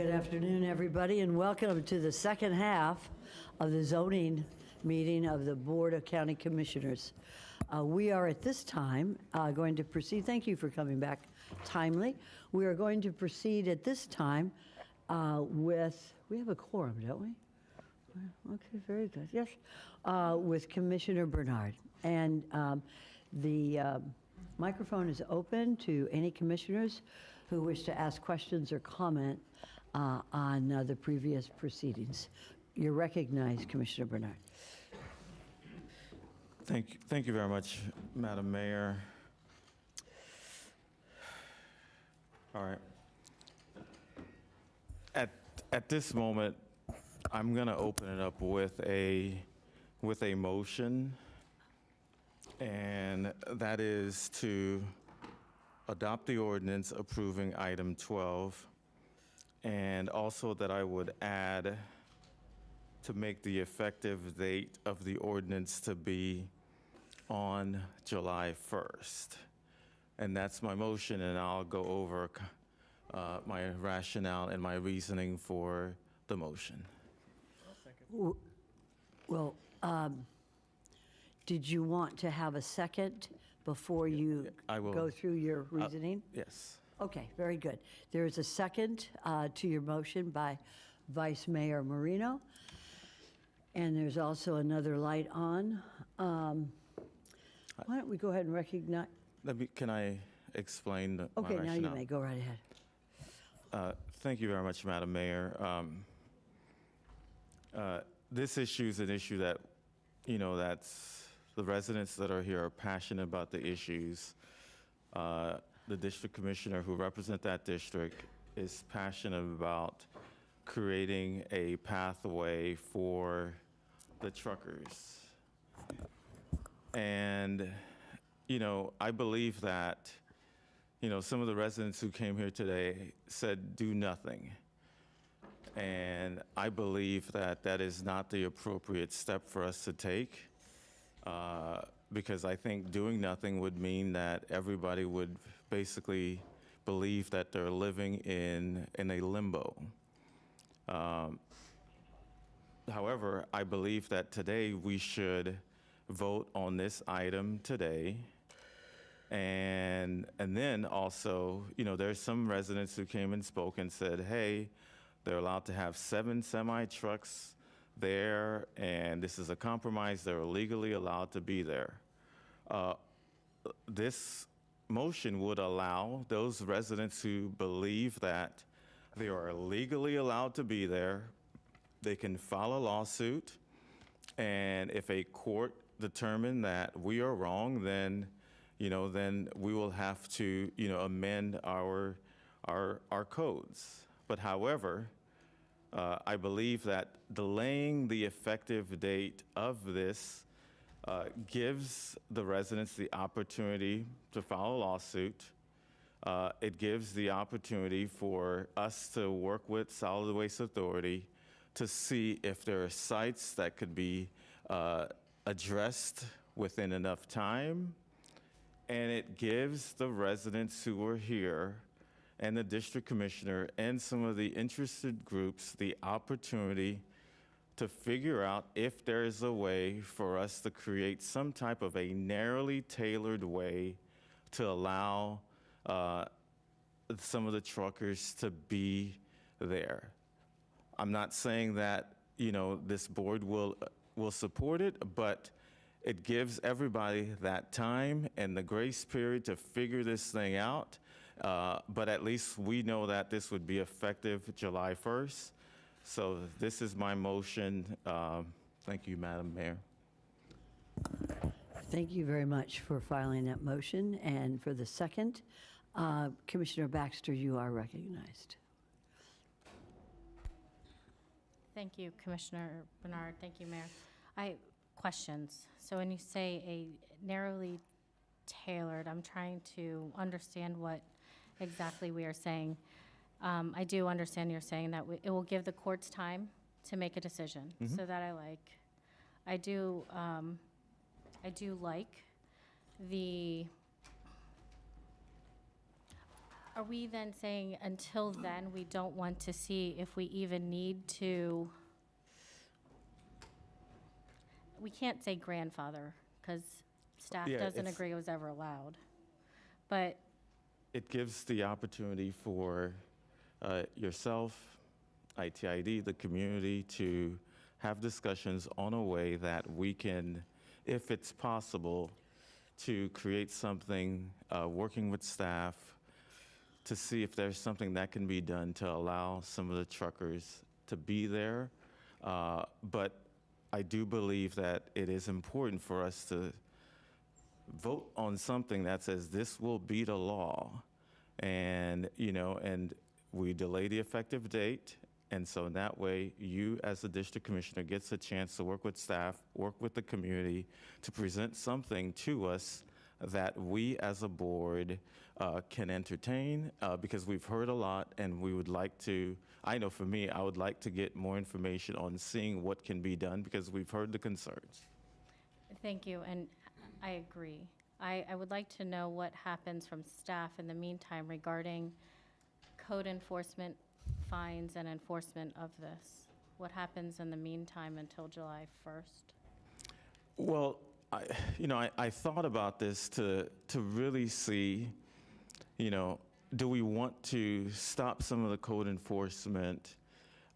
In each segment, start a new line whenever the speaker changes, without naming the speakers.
Good afternoon, everybody, and welcome to the second half of the zoning meeting of the Board of County Commissioners. We are at this time going to proceed. Thank you for coming back timely. We are going to proceed at this time with, we have a quorum, don't we? Okay, very good. Yes, with Commissioner Bernard. And the microphone is open to any commissioners who wish to ask questions or comment on the previous proceedings. You're recognized, Commissioner Bernard.
Thank you very much, Madam Mayor. All right. At this moment, I'm going to open it up with a motion, and that is to adopt the ordinance approving item 12, and also that I would add to make the effective date of the ordinance to be on July 1st. And that's my motion, and I'll go over my rationale and my reasoning for the motion.
Well, did you want to have a second before you
I will
go through your reasoning?
Yes.
Okay, very good. There is a second to your motion by Vice Mayor Marino. And there's also another light on. Why don't we go ahead and recognize?
Can I explain my
Okay,
rationale?
now you may. Go right ahead.
Thank you very much, Madam Mayor. This issue is an issue that, that's the residents that are here are passionate about the issues. The district commissioner who represent that district is passionate about creating a pathway for the truckers. And, I believe that, some of the residents who came here today said do nothing. And I believe that that is not the appropriate step for us to take, because I think doing nothing would mean that everybody would basically believe that they're living in a limbo. However, I believe that today we should vote on this item today. And then also, there's some residents who came and spoke and said, hey, they're allowed to have 7 semi-trucks there, and this is a compromise. They're legally allowed to be there. This motion would allow those residents who believe that they are legally allowed to be there, they can file a lawsuit, and if a court determined that we are wrong, then, then we will have to, amend our codes. But however, I believe that delaying the effective date of this gives the residents the opportunity to file a lawsuit. It gives the opportunity for us to work with Solid Waste Authority to see if there are sites that could be addressed within enough time. And it gives the residents who are here and the district commissioner and some of the interested groups the opportunity to figure out if there is a way for us to create some type of a narrowly tailored way to allow some of the truckers to be there. I'm not saying that, this board will support it, but it gives everybody that time and the grace period to figure this thing out. But at least we know that this would be effective July 1st. So this is my motion. Thank you, Madam Mayor.
Thank you very much for filing that motion. And for the second, Commissioner Baxter, you are recognized.
Thank you, Commissioner Bernard. Thank you, Mayor. Questions. So when you say a narrowly tailored, I'm trying to understand what exactly we are saying. I do understand you're saying that it will give the courts time to make a decision.
Mm-hmm.
So that I like. I do like the Are we then saying until then, we don't want to see if we even need to? We can't say grandfather, because staff
Yeah,
doesn't
it's-
agree it was ever allowed. But,
It gives the opportunity for yourself, ITID, the community, to have discussions on a way that we can, if it's possible, to create something, working with staff, to see if there's something that can be done to allow some of the truckers to be there. But I do believe that it is important for us to vote on something that says this will be the law. And, and we delay the effective date. And so in that way, you as the district commissioner gets a chance to work with staff, work with the community to present something to us that we as a board can entertain, because we've heard a lot and we would like to, I know for me, I would like to get more information on seeing what can be done because we've heard the concerns.
thank you, and I agree. I would like to know what happens from staff in the meantime regarding code enforcement, fines, and enforcement of this. What happens in the meantime until July 1st?
Well, I thought about this to really see, do we want to stop some of the code enforcement?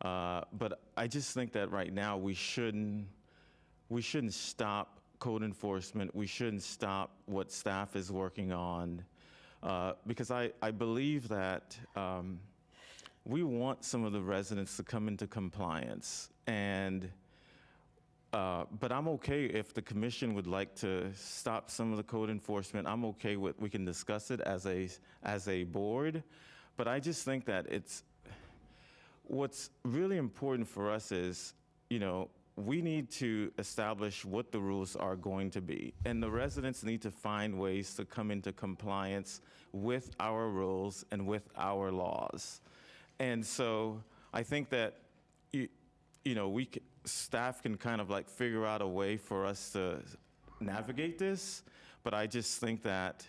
But I just think that right now we shouldn't stop code enforcement. We shouldn't stop what staff is working on, because I believe that we want some of the residents to come into compliance. And but I'm okay if the commission would like to stop some of the code enforcement. I'm okay with, we can discuss it as a board. But I just think that what's really important for us is, we need to establish what the rules are going to be. And the residents need to find ways to come into compliance with our rules and with our laws. And so I think that, staff can kind of like figure out a way for us to navigate this. But I just think that,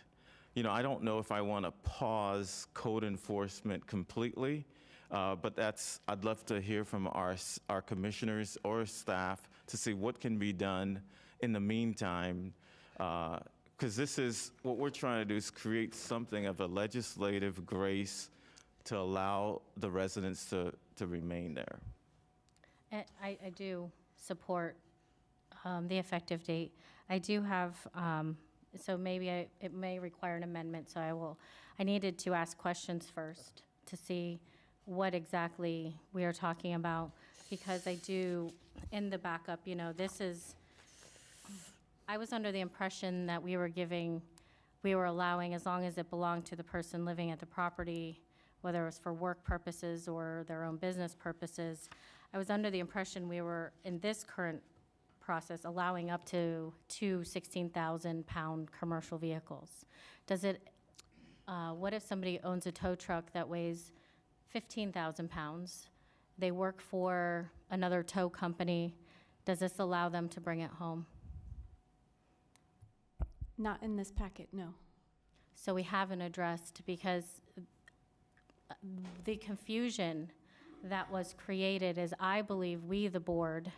I don't know if I want to pause code enforcement completely. But I'd love to hear from our commissioners or staff to see what can be done in the meantime. Because this is, what we're trying to do is create something of a legislative grace to allow the residents to remain there.
And I do support the effective date. I do have, so maybe it may require an amendment, so I needed to ask questions first to see what exactly we are talking about, because I do, in the backup, I was under the impression that we were allowing, as long as it belonged to the person living at the property, whether it was for work purposes or their own business purposes, I was under the impression we were, in this current process, allowing up to 2 16,000-pound commercial vehicles. What if somebody owns a tow truck that weighs 15,000 pounds? They work for another tow company. Does this allow them to bring it home?
Not in this packet, no.
So we haven't addressed, because the confusion that was created is, I believe we, the board,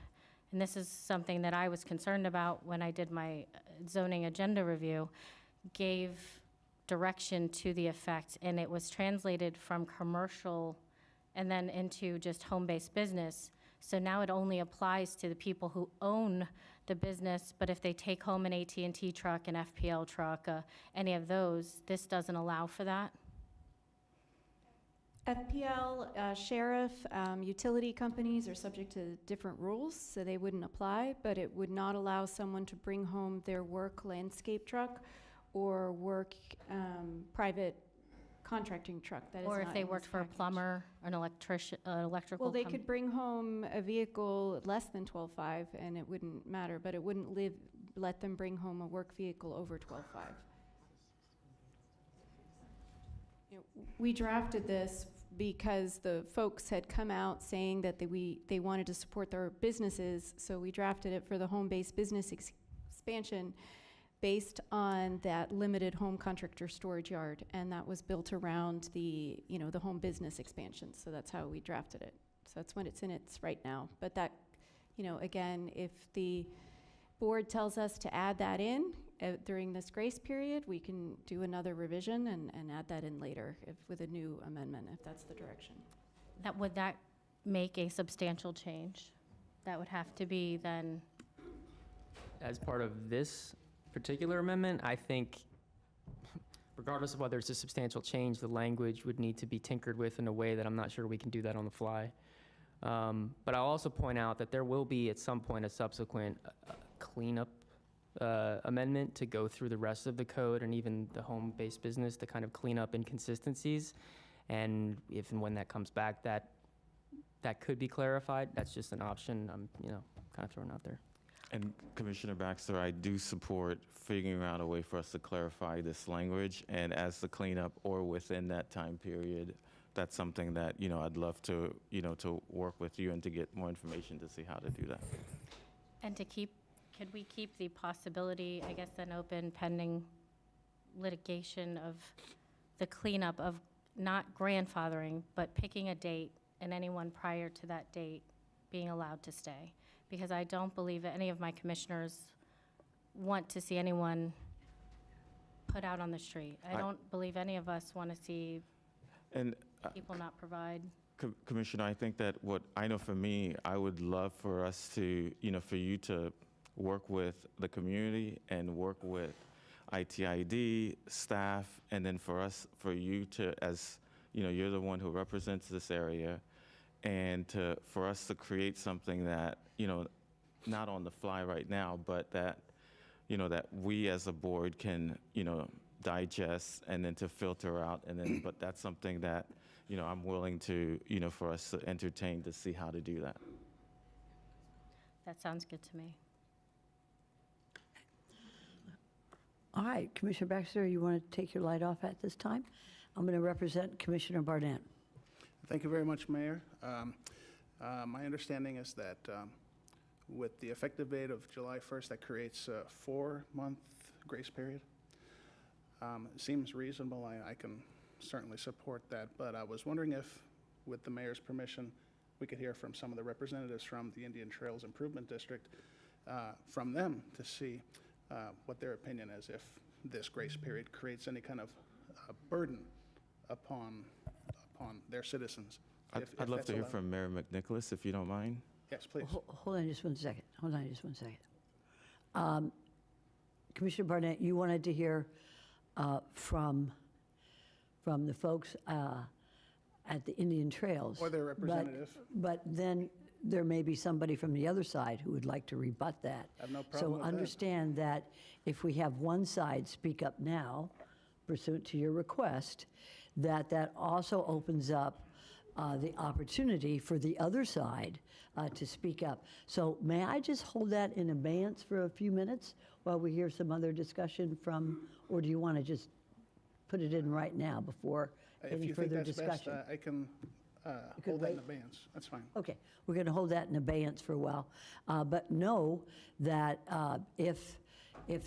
and this is something that I was concerned about when I did my zoning agenda review, gave direction to the effect, and it was translated from commercial and then into just home-based business. So now it only applies to the people who own the business, but if they take home an AT&T truck, an FPL truck, any of those, this doesn't allow for that?
FPL, sheriff, utility companies are subject to different rules, so they wouldn't apply, but it would not allow someone to bring home their work landscape truck or work private contracting truck. That is
Or if
not
they
in
worked
this
for a
package.
plumber, an electrician, electrical
Well, they
company?
could bring home a vehicle less than 12.5 and it wouldn't matter, but it wouldn't let them bring home a work vehicle over 12.5. We drafted this because the folks had come out saying that they wanted to support their businesses, so we drafted it for the home-based business expansion. based on that limited home contractor storage yard, and that was built around the, the home business expansion. So that's how we drafted it. So that's when it's in its right now. But that, again, if the board tells us to add that in during this grace period, we can do another revision and add that in later with a new amendment, if that's the direction.
Would that make a substantial change? That would have to be then,
As part of this particular amendment, I think regardless of whether it's a substantial change, the language would need to be tinkered with in a way that I'm not sure we can do that on the fly. But I'll also point out that there will be at some point a subsequent cleanup amendment to go through the rest of the code and even the home-based business to kind of clean up inconsistencies. And if and when that comes back, that could be clarified. That's just an option I'm kind of throwing out there.
And Commissioner Baxter, I do support figuring out a way for us to clarify this language, and as the cleanup or within that time period, that's something that, I'd love to, to work with you and to get more information to see how to do that.
and could we keep the possibility, I guess, then open pending litigation of the cleanup of not grandfathering, but picking a date and anyone prior to that date being allowed to stay? Because I don't believe that any of my commissioners want to see anyone put out on the street. I don't believe any of us want to see
And
people not provide.
Commissioner, I think that what I know for me, I would love for us to, for you to work with the community and work with ITID staff, and then for you to, as you're the one who represents this area, and for us to create something that, not on the fly right now, but that, that we as a board can, digest and then to filter out, and then, but that's something that, I'm willing to, for us to entertain to see how to do that.
That sounds good to me.
All right, Commissioner Baxter, you want to take your light off at this time? I'm going to represent Commissioner Barnett.
Thank you very much, Mayor. My understanding is that with the effective date of July 1st, that creates a 4-month grace period. It seems reasonable. I can certainly support that, but I was wondering if, with the mayor's permission, we could hear from some of the representatives from the Indian Trails Improvement District, from them to see what their opinion is, if this grace period creates any kind of burden upon their citizens.
I'd love to hear from Mayor McNicholas, if you don't mind.
Yes, please.
Hold on just one second. Commissioner Barnett, you wanted to hear from the folks at the Indian Trails.
Or their representative.
But then there may be somebody from the other side who would like to rebut that.
I have no problem with
So
that.
understand that if we have one side speak up now, pursuant to your request, that also opens up the opportunity for the other side to speak up. So may I just hold that in abeyance for a few minutes while we hear some other discussion from, or do you want to just put it in right now before any further discussion?
If you think that's best, I can hold that in abeyance. That's fine.
Okay, we're going to hold that in abeyance for a while. But know that if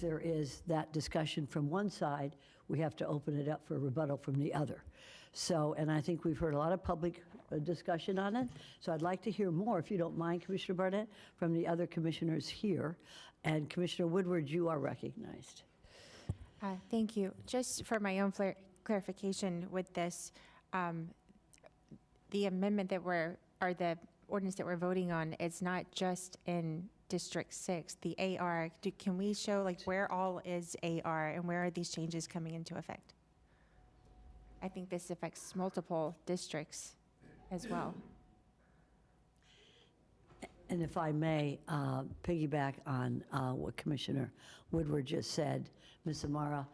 there is that discussion from one side, we have to open it up for rebuttal from the other. So, and I think we've heard a lot of public discussion on it. So I'd like to hear more, if you don't mind, Commissioner Barnett, from the other commissioners here. And Commissioner Woodward, you are recognized.
Thank you. Just for my own clarification with this, the amendment or the ordinance that we're voting on, it's not just in District 6, the AR. Can we show where all is AR and where are these changes coming into effect? I think this affects multiple districts as well.
And if I may piggyback on what Commissioner Woodward just said, Ms. Amara,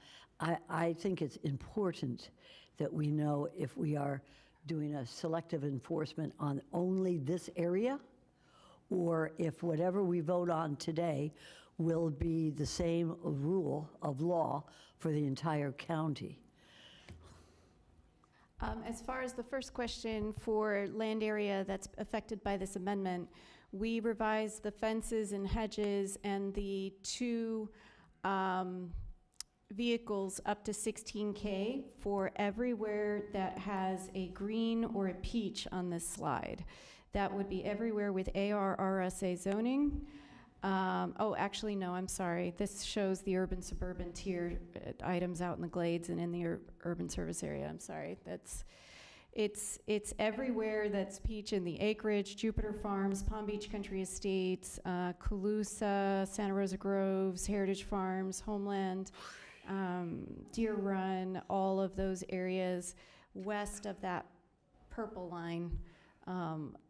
I think it's important that we know if we are doing a selective enforcement on only this area, or if whatever we vote on today will be the same rule of law for the entire county.
As far as the first question for land area that's affected by this amendment, we revised the fences and hedges and the two vehicles up to 16K for everywhere that has a green or a peach on this slide. That would be everywhere with AR/RSA zoning. Actually, no, I'm sorry. This shows the urban suburban tier items out in the glades and in the urban service area. I'm sorry. It's everywhere that's peach in the acreage, Jupiter Farms, Palm Beach Country Estates, Calusa, Santa Rosa Groves, Heritage Farms, Homeland, Deer Run, all of those areas west of that purple line.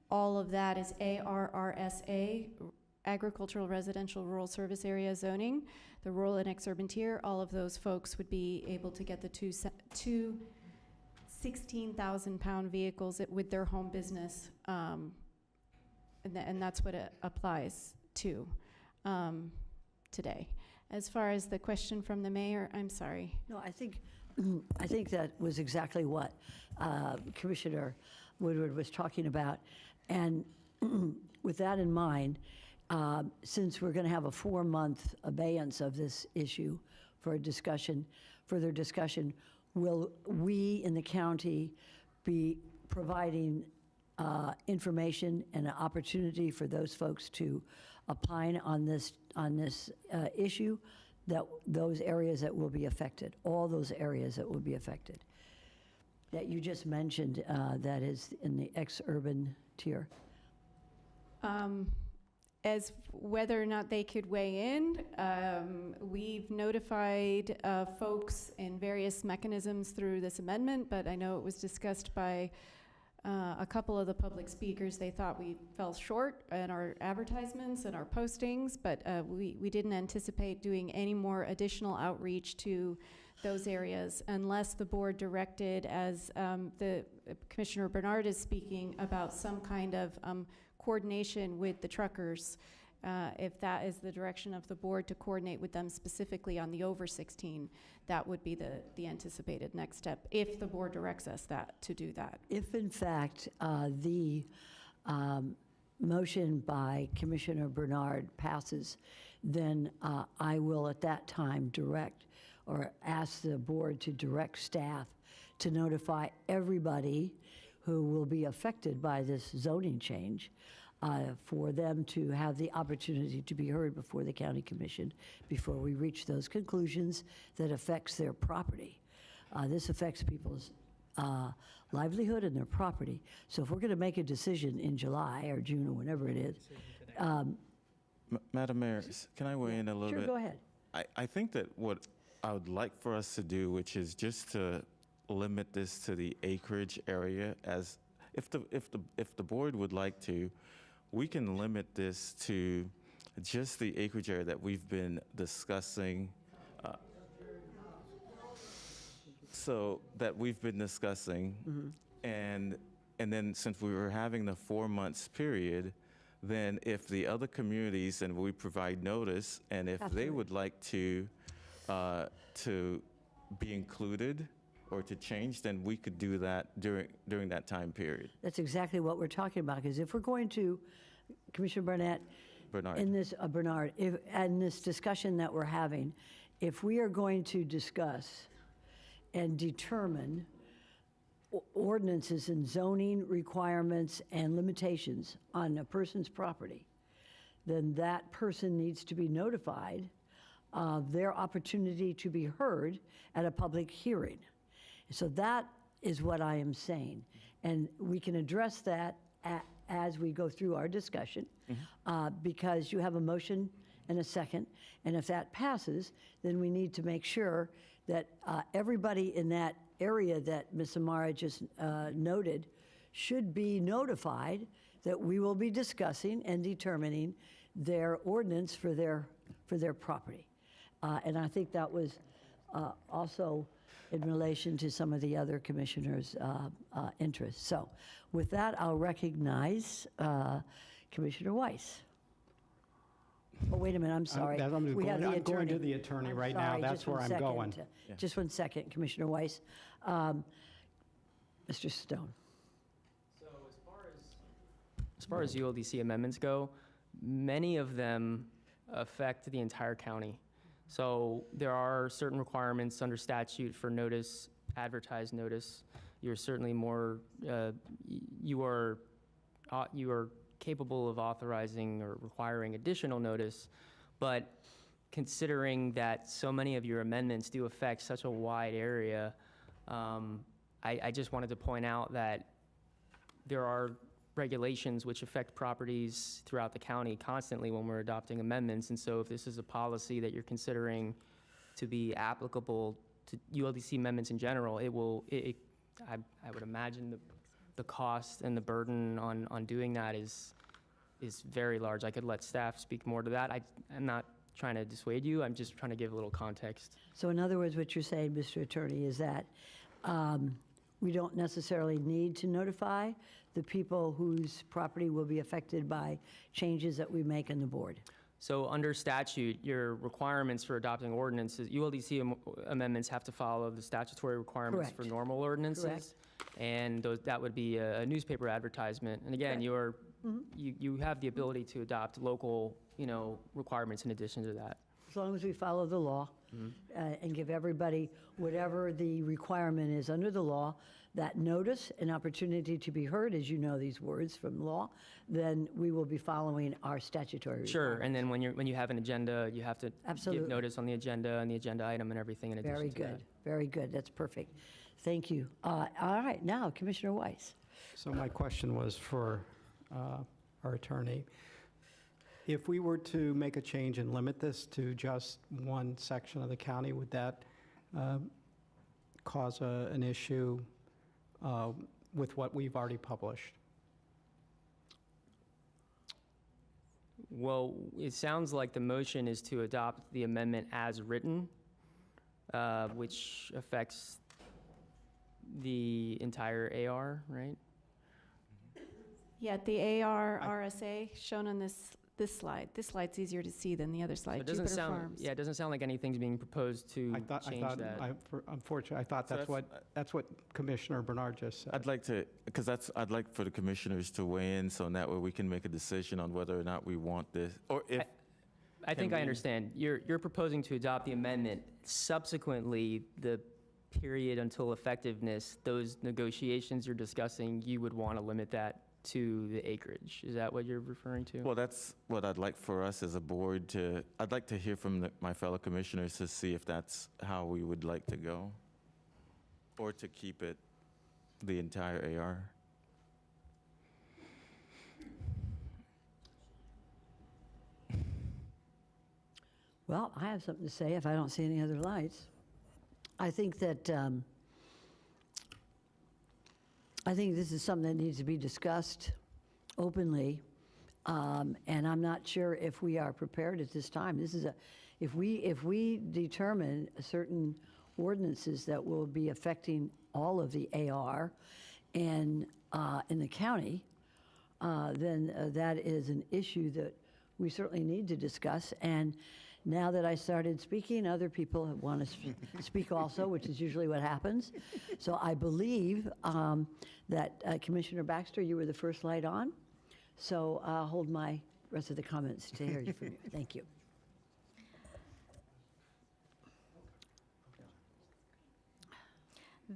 All of that is ARRSA, Agricultural Residential Rural Service Area zoning. The rural and ex-urban tier, all of those folks would be able to get the two 16,000-pound vehicles with their home business, and that's what it applies to today. As far as the question from the mayor, I'm sorry.
No, I think that was exactly what Commissioner Woodward was talking about. And with that in mind, since we're going to have a 4-month abeyance of this issue for further discussion, will we in the county be providing information and an opportunity for those folks to opine on this issue, that those areas that will be affected, all those areas that will be affected, that you just mentioned, that is in the ex-urban tier?
As whether or not they could weigh in, we've notified folks in various mechanisms through this amendment, but I know it was discussed by a couple of the public speakers. They thought we fell short in our advertisements and our postings, but we didn't anticipate doing any more additional outreach to those areas unless the board directed, as the Commissioner Bernard is speaking about, some kind of coordination with the truckers, if that is the direction of the board, to coordinate with them specifically on the over 16, that would be the anticipated next step, if the board directs us to do that.
If in fact the motion by Commissioner Bernard passes, then I will at that time direct or ask the board to direct staff to notify everybody who will be affected by this zoning change, for them to have the opportunity to be heard before the county commission before we reach those conclusions that affects their property. This affects people's livelihood and their property. So if we're going to make a decision in July or June or whenever it is.
Madam Mayor, can I weigh in a little bit?
Sure, go ahead.
I think that what I would like for us to do, which is just to limit this to the acreage area, as if the board would like to, we can limit this to just the acreage area that we've been discussing. And then since we were having the 4 months period, then if the other communities, and we provide notice, and if they would like to be included or to change, then we could do that during that time period.
That's exactly what we're talking about, because if we're going to, Commissioner
Bernard.
in this discussion that we're having, if we are going to discuss and determine ordinances and zoning requirements and limitations on a person's property, then that person needs to be notified of their opportunity to be heard at a public hearing. So that is what I am saying. And we can address that as we go through our discussion, because you have a motion and a second. And if that passes, then we need to make sure that everybody in that area that Ms. Amara just noted should be notified that we will be discussing and determining their ordinance for their property. And I think that was also in relation to some of the other commissioners' interests. So with that, I'll recognize Commissioner Weiss. Oh, wait a minute, I'm sorry.
I'm
We have the
going to
attorney.
the attorney
I'm
right now.
sorry,
That's
just
where
one
I'm
second.
going.
Just 1 second, Commissioner Weiss. Mr. Stone.
So as far as ULDC amendments go, many of them affect the entire county. So there are certain requirements under statute for notice, advertised notice. You're certainly more, you are capable of authorizing or requiring additional notice, but considering that so many of your amendments do affect such a wide area, I just wanted to point out that there are regulations which affect properties throughout the county constantly when we're adopting amendments. And so if this is a policy that you're considering to be applicable to ULDC amendments in general, I would imagine the cost and the burden on doing that is very large. I could let staff speak more to that. I'm not trying to dissuade you. I'm just trying to give a little context.
So in other words, what you're saying, Mr. Attorney, is that we don't necessarily need to notify the people whose property will be affected by changes that we make on the board.
So under statute, your requirements for adopting ordinances, ULDC amendments have to follow the statutory requirements for
Correct.
normal ordinances.
Correct.
And that would be a newspaper advertisement. And again, you have the ability to adopt local, requirements in addition to that.
As long as we follow the law and give everybody whatever the requirement is under the law, that notice, an opportunity to be heard, as you know these words from law, then we will be following our statutory requirements.
Sure, and then when you have an agenda, you have to
Absolutely.
give notice on the agenda and the agenda item and everything in addition
Very
to that.
good, very good, that's perfect. Thank you. All right, now, Commissioner Weiss.
So my question was for our attorney. If we were to make a change and limit this to just one section of the county, would that cause an issue with what we've already published?
Well, it sounds like the motion is to adopt the amendment as written, which affects the entire AR, right?
Yeah, the AR RSA shown on this slide. This slide's easier to see than the other
So
slide,
it doesn't
Jupiter
sound,
Farms.
yeah, it doesn't sound like anything's being proposed to change that.
Unfortunately, I thought
So
that's what Commissioner Bernard just said.
I'd like to, because I'd like for the commissioners to weigh in, so that way we can make a decision on whether or not we want this, or if,
I think
Can
I
we-
understand. You're proposing to adopt the amendment. Subsequently, the period until effectiveness, those negotiations you're discussing, you would want to limit that to the acreage. Is that what you're referring to?
well, that's what I'd like for us as a board to, I'd like to hear from my fellow commissioners to see if that's how we would like to go, or to keep it the entire AR.
Well, I have something to say if I don't see any other lights. I think that, I think this is something that needs to be discussed openly, and I'm not sure if we are prepared at this time. This is if we determine certain ordinances that will be affecting all of the AR and in the county, then that is an issue that we certainly need to discuss. And now that I started speaking, other people want to speak also, which is usually what happens. So I believe that Commissioner Baxter, you were the first light on. So I'll hold my rest of the comments to hear you from you. Thank you.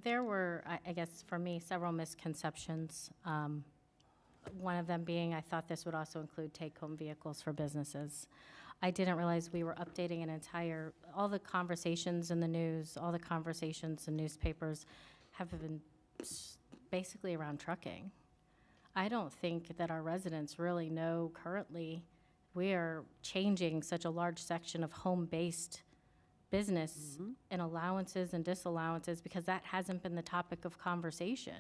There were, I guess, for me, several misconceptions. One of them being, I thought this would also include take-home vehicles for businesses. I didn't realize we were updating all the conversations in the news, all the conversations in newspapers have been basically around trucking. I don't think that our residents really know currently we are changing such a large section of home-based business and allowances and disallowances because that hasn't been the topic of conversation.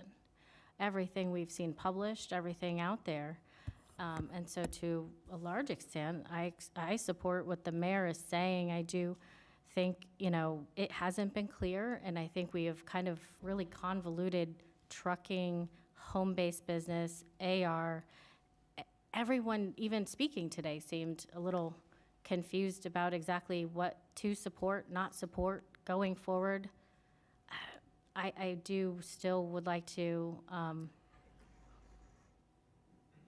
Everything we've seen published, everything out there. And so to a large extent, I support what the mayor is saying. I do think, it hasn't been clear, and I think we have kind of really convoluted trucking, home-based business, AR. Everyone, even speaking today, seemed a little confused about exactly what to support, not support going forward. I do still would like to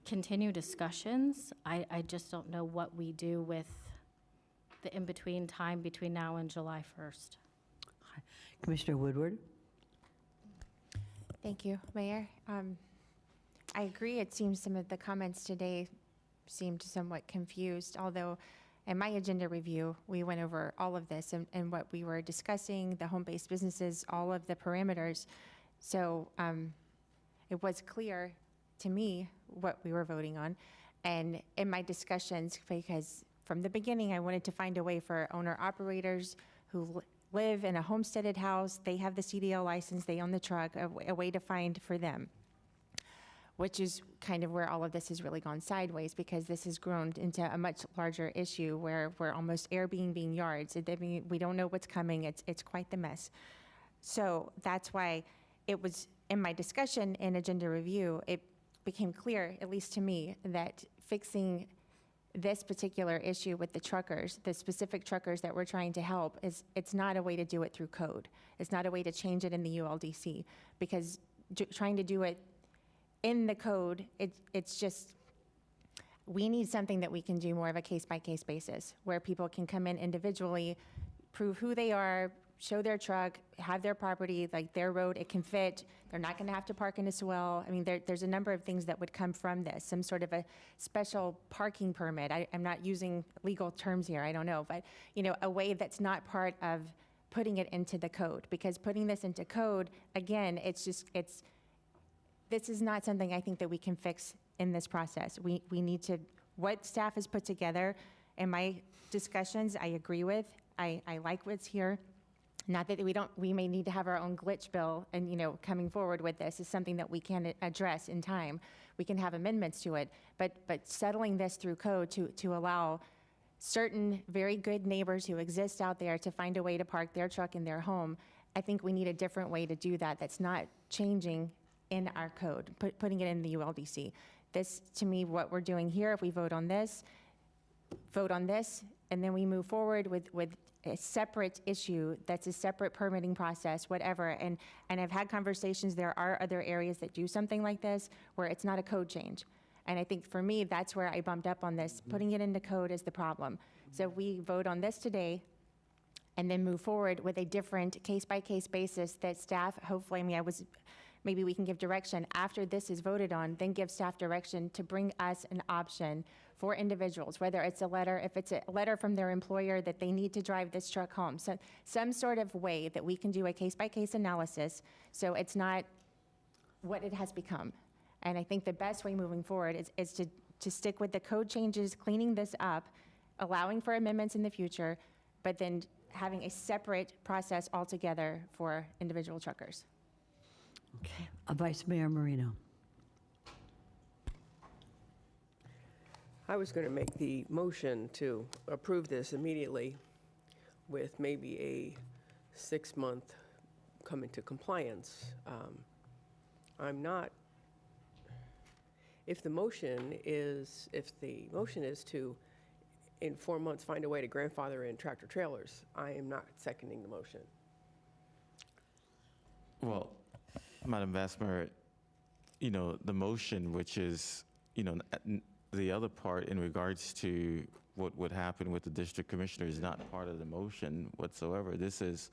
continue discussions. I just don't know what we do with the in-between time between now and July 1st.
Commissioner Woodward?
Thank you, Mayor. I agree, it seems some of the comments today seemed somewhat confused, although in my agenda review, we went over all of this and what we were discussing, the home-based businesses, all of the parameters. So it was clear to me what we were voting on. And in my discussions, because from the beginning, I wanted to find a way for owner-operators who live in a homesteaded house, they have the CDL license, they own the truck, a way to find for them, which is kind of where all of this has really gone sideways, because this has grown into a much larger issue where we're almost Airbnb yards. We don't know what's coming. It's quite the mess. So that's why it was in my discussion in agenda review, it became clear, at least to me, that fixing this particular issue with the truckers, the specific truckers that we're trying to help, it's not a way to do it through code. It's not a way to change it in the ULDC, because trying to do it in the code, it's just, we need something that we can do more of a case-by-case basis, where people can come in individually, prove who they are, show their truck, have their property, like their road, it can fit. They're not going to have to park in a swell. I mean, there's a number of things that would come from this, some sort of a special parking permit. I'm not using legal terms here, I don't know, but a way that's not part of putting it into the code, because putting this into code, again, this is not something I think that we can fix in this process. We need to, what staff has put together in my discussions, I agree with. I like what's here. Not that we may need to have our own glitch bill, and coming forward with this is something that we can address in time. We can have amendments to it, but settling this through code to allow certain very good neighbors who exist out there to find a way to park their truck in their home, I think we need a different way to do that that's not changing in our code, putting it in the ULDC. This, to me, what we're doing here, if we vote on this, and then we move forward with a separate issue that's a separate permitting process, whatever. And I've had conversations, there are other areas that do something like this where it's not a code change. And I think for me, that's where I bumped up on this. Putting it into code is the problem. So we vote on this today and then move forward with a different case-by-case basis that staff, hopefully, maybe we can give direction after this is voted on, then give staff direction to bring us an option for individuals, whether it's if it's a letter from their employer that they need to drive this truck home. So some sort of way that we can do a case-by-case analysis so it's not what it has become. And I think the best way moving forward is to stick with the code changes, cleaning this up, allowing for amendments in the future, but then having a separate process altogether for individual truckers.
Okay. Vice Mayor Marino.
I was going to make the motion to approve this immediately with maybe a 6-month come into compliance. I'm not, if the motion is to, in 4 months, find a way to grandfather in tractor trailers, I am not seconding the motion.
Well, Madam Vice Mayor, the motion, which is, the other part in regards to what would happen with the district commissioner is not part of the motion whatsoever. This is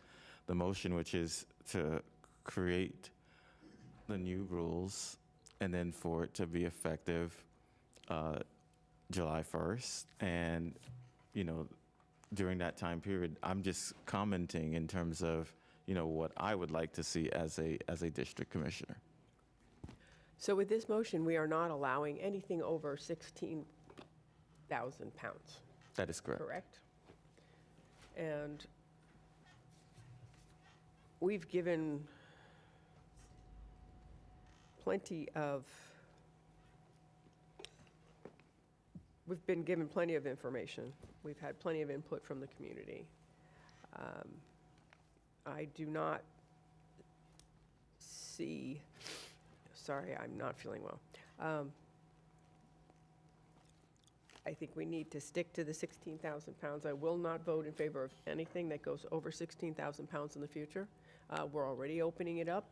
the motion, which is to create the new rules and then for it to be effective July 1st. And, during that time period, I'm just commenting in terms of, what I would like to see as a district commissioner.
So with this motion, we are not allowing anything over 16,000 pounds,
That is correct.
correct? And we've given we've been given plenty of information. We've had plenty of input from the community. I do not see, sorry, I'm not feeling well. I think we need to stick to the 16,000 pounds. I will not vote in favor of anything that goes over 16,000 pounds in the future. We're already opening it up.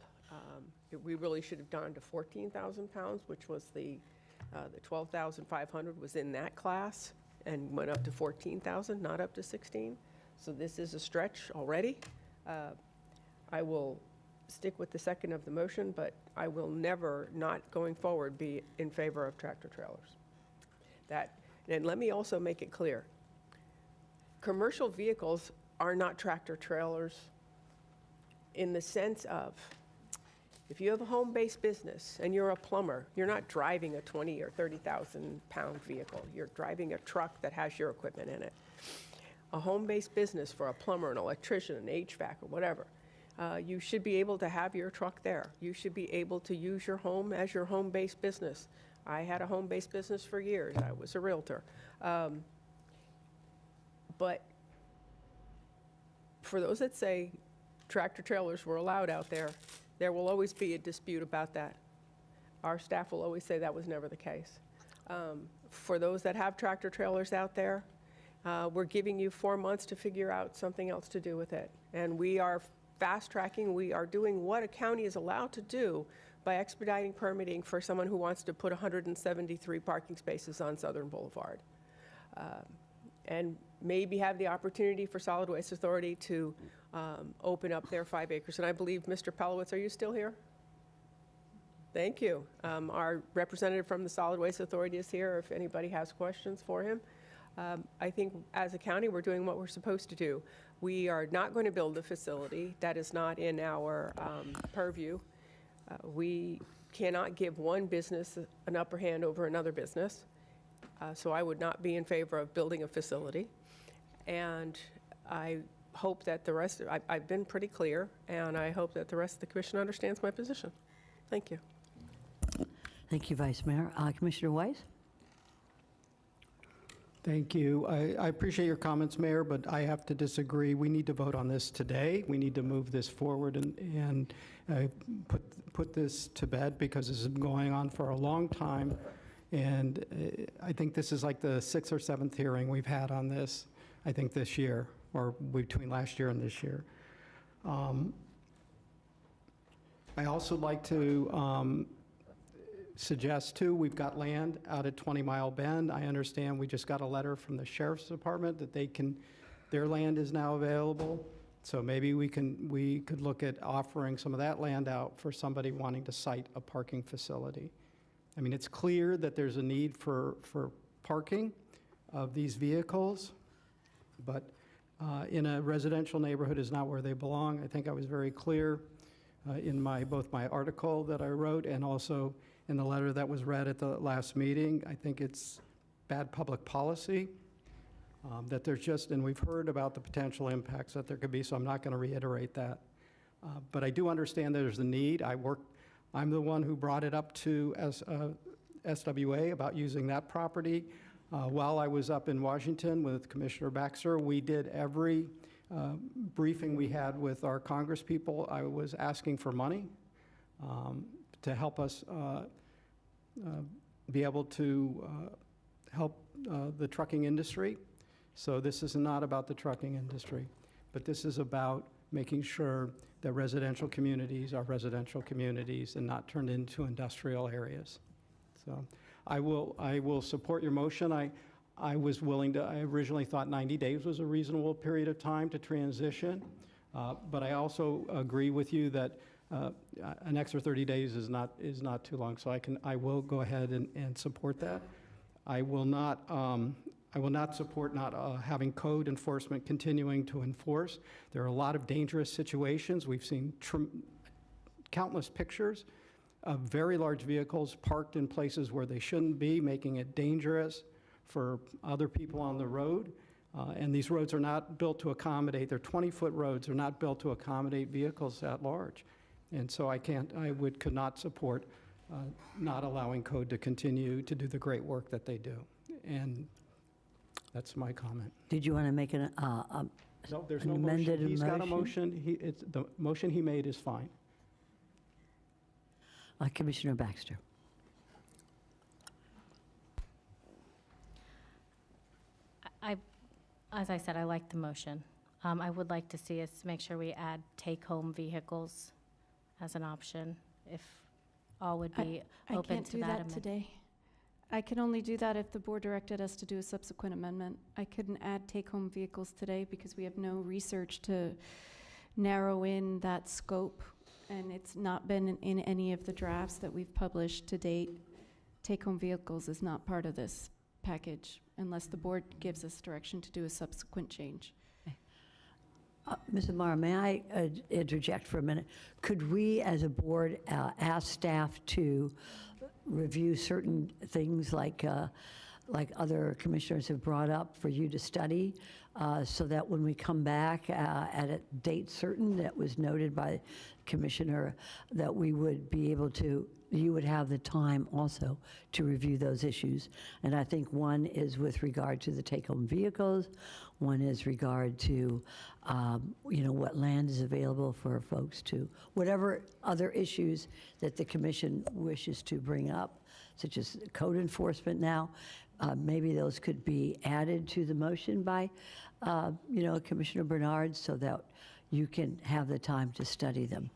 We really should have gone to 14,000 pounds, which was the 12,500 was in that class. and went up to 14,000, not up to 16. So this is a stretch already. I will stick with the second of the motion, but I will never, not going forward, be in favor of tractor trailers. And let me also make it clear. Commercial vehicles are not tractor trailers in the sense of, if you have a home-based business and you're a plumber, you're not driving a 20 or 30,000 pound vehicle. You're driving a truck that has your equipment in it. A home-based business for a plumber, an electrician, an HVAC, or whatever, you should be able to have your truck there. You should be able to use your home as your home-based business. I had a home-based business for years. I was a realtor. But for those that say tractor trailers were allowed out there, there will always be a dispute about that. Our staff will always say that was never the case. For those that have tractor trailers out there, we're giving you 4 months to figure out something else to do with it. And we are fast tracking, we are doing what a county is allowed to do by expediting permitting for someone who wants to put 173 parking spaces on Southern Boulevard. And maybe have the opportunity for Solid Waste Authority to open up their 5 acres. And I believe, Mr. Pelowitz, are you still here? Thank you. Our representative from the Solid Waste Authority is here if anybody has questions for him. I think as a county, we're doing what we're supposed to do. We are not going to build a facility that is not in our purview. We cannot give one business an upper hand over another business. So I would not be in favor of building a facility. And I hope that the rest, I've been pretty clear, and I hope that the rest of the commission understands my position. Thank you.
Thank you, Vice Mayor. Commissioner Weiss?
Thank you. I appreciate your comments, Mayor, but I have to disagree. We need to vote on this today. We need to move this forward and put this to bed, because this has been going on for a long time. And I think this is like the 6th or 7th hearing we've had on this, I think this year, or between last year and this year. I also like to suggest, too, we've got land out at 20 Mile Bend. I understand we just got a letter from the Sheriff's Department that their land is now available. So maybe we could look at offering some of that land out for somebody wanting to site a parking facility. I mean, it's clear that there's a need for parking of these vehicles, but in a residential neighborhood is not where they belong. I think I was very clear in both my article that I wrote and also in the letter that was read at the last meeting. I think it's bad public policy that there's just, and we've heard about the potential impacts that there could be, so I'm not going to reiterate that. But I do understand there's a need. I'm the one who brought it up to SWA about using that property. While I was up in Washington with Commissioner Baxter, we did every briefing we had with our congresspeople. I was asking for money to help us be able to help the trucking industry. So this is not about the trucking industry, but this is about making sure that residential communities are residential communities and not turned into industrial areas. So I will support your motion. I was willing to, I originally thought 90 days was a reasonable period of time to transition, but I also agree with you that an extra 30 days is not too long, so I will go ahead and support that. I will not support not having code enforcement continuing to enforce. There are a lot of dangerous situations. We've seen countless pictures of very large vehicles parked in places where they shouldn't be, making it dangerous for other people on the road. And these roads are not built to accommodate, they're 20-foot roads, they're not built to accommodate vehicles at large. And so could not support not allowing code to continue to do the great work that they do. And that's my comment.
Did you want to make an
No, there's
an
no
amended
motion. He's got a
motion?
motion. The motion he made is fine.
Commissioner Baxter?
As I said, I like the motion. I would like to see us make sure we add take-home vehicles as an option, if all would be
I
open
can't
to
do
that
that
amendment.
today. I can only do that if the board directed us to do a subsequent amendment. I couldn't add take-home vehicles today because we have no research to narrow in that scope, and it's not been in any of the drafts that we've published to date. Take-home vehicles is not part of this package unless the board gives us direction to do a subsequent change.
Ms. Amara, may I interject for a minute? Could we, as a board, ask staff to review certain things like other commissioners have brought up for you to study, so that when we come back at a date certain that was noted by Commissioner, that we would be able to, you would have the time also to review those issues. And I think one is with regard to the take-home vehicles, one is regard to, what land is available for folks to, whatever other issues that the commission wishes to bring up, such as code enforcement now, maybe those could be added to the motion by, Commissioner Bernard, so that you can have the time to study them.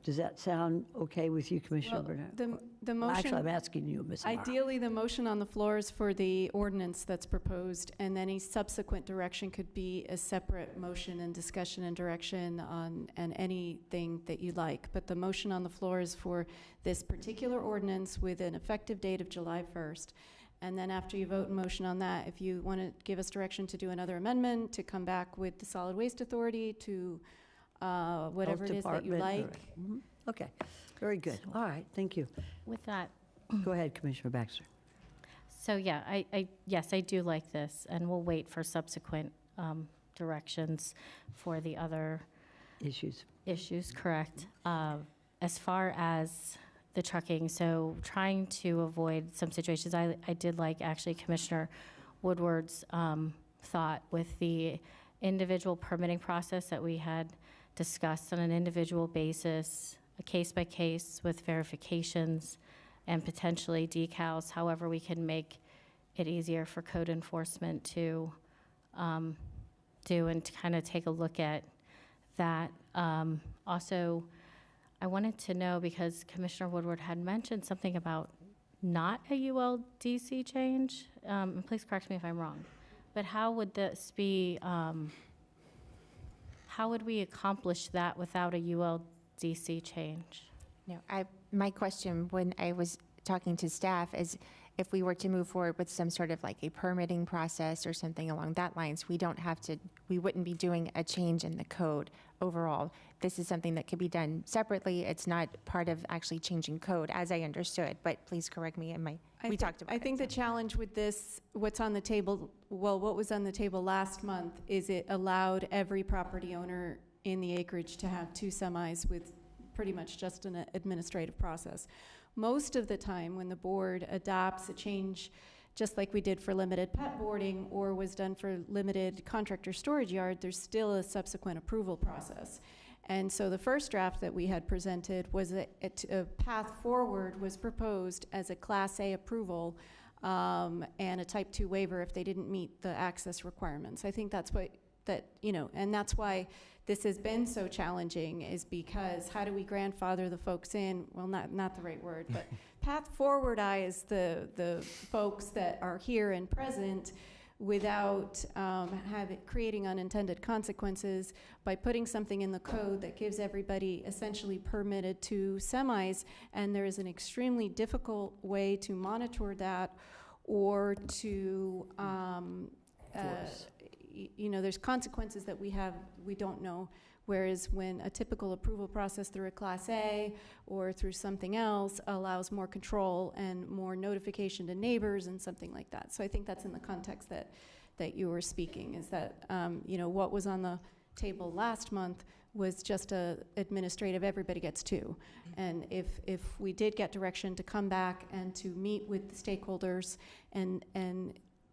Does that sound okay with you, Commissioner
Well,
Bernard?
the motion.
Actually, I'm asking you, Ms. Amara.
Ideally, the motion on the floor is for the ordinance that's proposed, and any subsequent direction could be a separate motion and discussion and direction on, and anything that you like. But the motion on the floor is for this particular ordinance with an effective date of July 1st. And then after you vote and motion on that, if you want to give us direction to do another amendment, to come back with the Solid Waste Authority, to whatever it is that you
Department,
like.
Mhm. Okay, very good. All right, thank you.
With that,
Go ahead, Commissioner Baxter.
so yeah, yes, I do like this, and we'll wait for subsequent directions for the other
Issues.
correct. As far as the trucking, so trying to avoid some situations, I did like actually Commissioner Woodward's thought with the individual permitting process that we had discussed on an individual basis, a case by case with verifications and potentially decals, however we can make it easier for code enforcement to do and to kind of take a look at that. Also, I wanted to know, because Commissioner Woodward had mentioned something about not a ULDC change, and please correct me if I'm wrong, but how would this be, how would we accomplish that without a ULDC change?
No, my question when I was talking to staff is if we were to move forward with some sort of like a permitting process or something along that lines, we wouldn't be doing a change in the code overall. This is something that could be done separately. It's not part of actually changing code, as I understood, but please correct me. We talked about it.
I think the challenge with this, what's on the table, what was on the table last month is it allowed every property owner in the acreage to have 2 semis with pretty much just an administrative process. Most of the time when the board adopts a change, just like we did for limited pet boarding or was done for limited contractor storage yard, there's still a subsequent approval process. And so the first draft that we had presented was a path forward was proposed as a Class A approval and a Type 2 waiver if they didn't meet the access requirements. I think that's and that's why this has been so challenging, is because how do we grandfather the folks in? Well, not the right word, but path forwardize the folks that are here and present without creating unintended consequences by putting something in the code that gives everybody essentially permitted 2 semis, and there is an extremely difficult way to monitor that or to there's consequences that we don't know, whereas when a typical approval process through a Class A or through something else allows more control and more notification to neighbors and something like that. So I think that's in the context that you were speaking, is that what was on the table last month was just a administrative, everybody gets 2. And if we did get direction to come back and to meet with the stakeholders and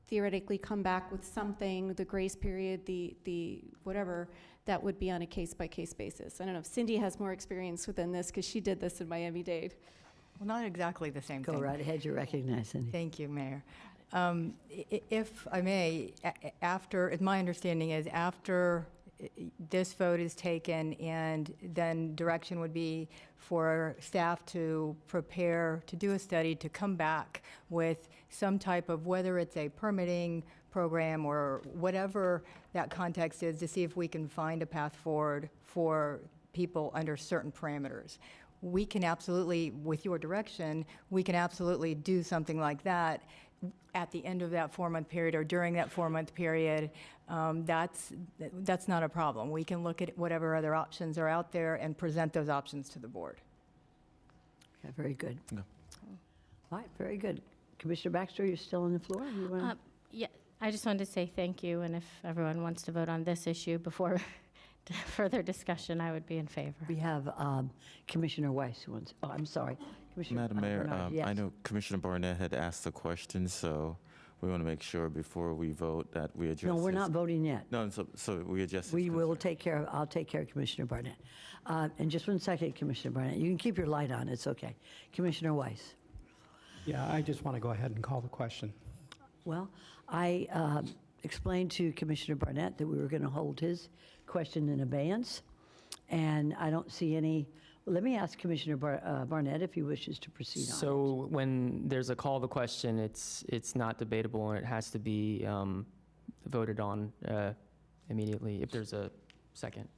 theoretically come back with something, the grace period, the whatever, that would be on a case-by-case basis. I don't know if Cindy has more experience within this, because she did this in Miami-Dade.
Well, not exactly the same thing.
Go right ahead, you're recognized, Cindy.
Thank you, Mayor. If I may, my understanding is after this vote is taken, and then direction would be for staff to prepare, to do a study, to come back with some type of, whether it's a permitting program or whatever that context is, to see if we can find a path forward for people under certain parameters. We can absolutely, with your direction, we can absolutely do something like that at the end of that 4-month period or during that 4-month period. That's not a problem. We can look at whatever other options are out there and present those options to the board.
Okay, very good.
Yeah.
All right, very good. Commissioner Baxter, you're still on the floor? You wanna-
Yeah, I just wanted to say thank you, and if everyone wants to vote on this issue before further discussion, I would be in favor.
We have Commissioner Weiss who wants, oh, I'm sorry. Commissioner
Madam Mayor,
Bernard,
I
yes.
know Commissioner Barnett had asked a question, so we want to make sure before we vote that we address
No, we're
his-
not voting yet.
No, so we address his
We will
concern.
take care of, I'll take care of Commissioner Barnett. And just 1 second, Commissioner Barnett. You can keep your light on, it's okay. Commissioner Weiss.
Yeah, I just want to go ahead and call the question.
Well, I explained to Commissioner Barnett that we were going to hold his question in abeyance, and I don't see any, let me ask Commissioner Barnett if he wishes to proceed on it.
So when there's a call to question, it's not debatable, and it has to be voted on immediately if there's a second.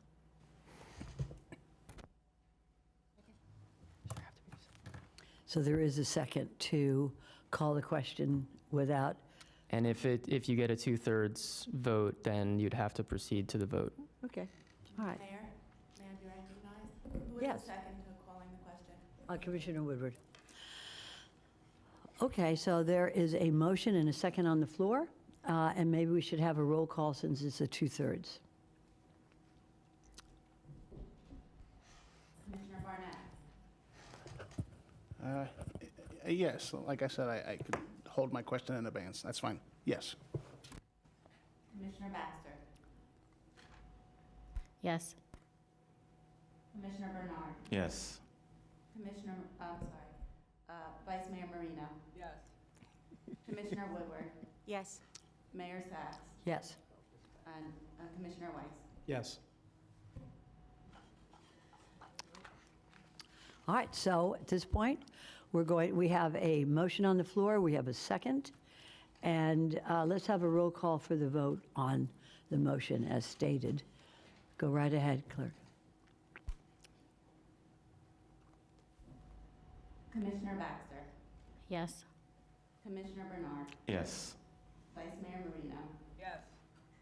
So there is a second to call the question without,
And if you get a 2/3 vote, then you'd have to proceed to the vote.
okay, all right.
Mayor, may I be recognized? Who is
Yes.
the second to calling the question?
Commissioner Woodward. Okay, so there is a motion and a second on the floor, and maybe we should have a roll call since it's a 2/3.
Commissioner Barnett?
Yes, like I said, I could hold my question in abeyance. That's fine. Yes.
Commissioner Baxter?
Yes.
Commissioner Bernard?
Yes.
Commissioner, Vice Mayor Marino? Yes. Commissioner Woodward?
Yes.
Mayor Sachs?
Yes.
And Commissioner Weiss?
Yes.
All right, so at this point, we have a motion on the floor, we have a second, and let's have a roll call for the vote on the motion as stated. Go right ahead, clerk.
Commissioner Baxter?
Yes.
Commissioner Bernard?
Yes.
Vice Mayor Marino? Yes.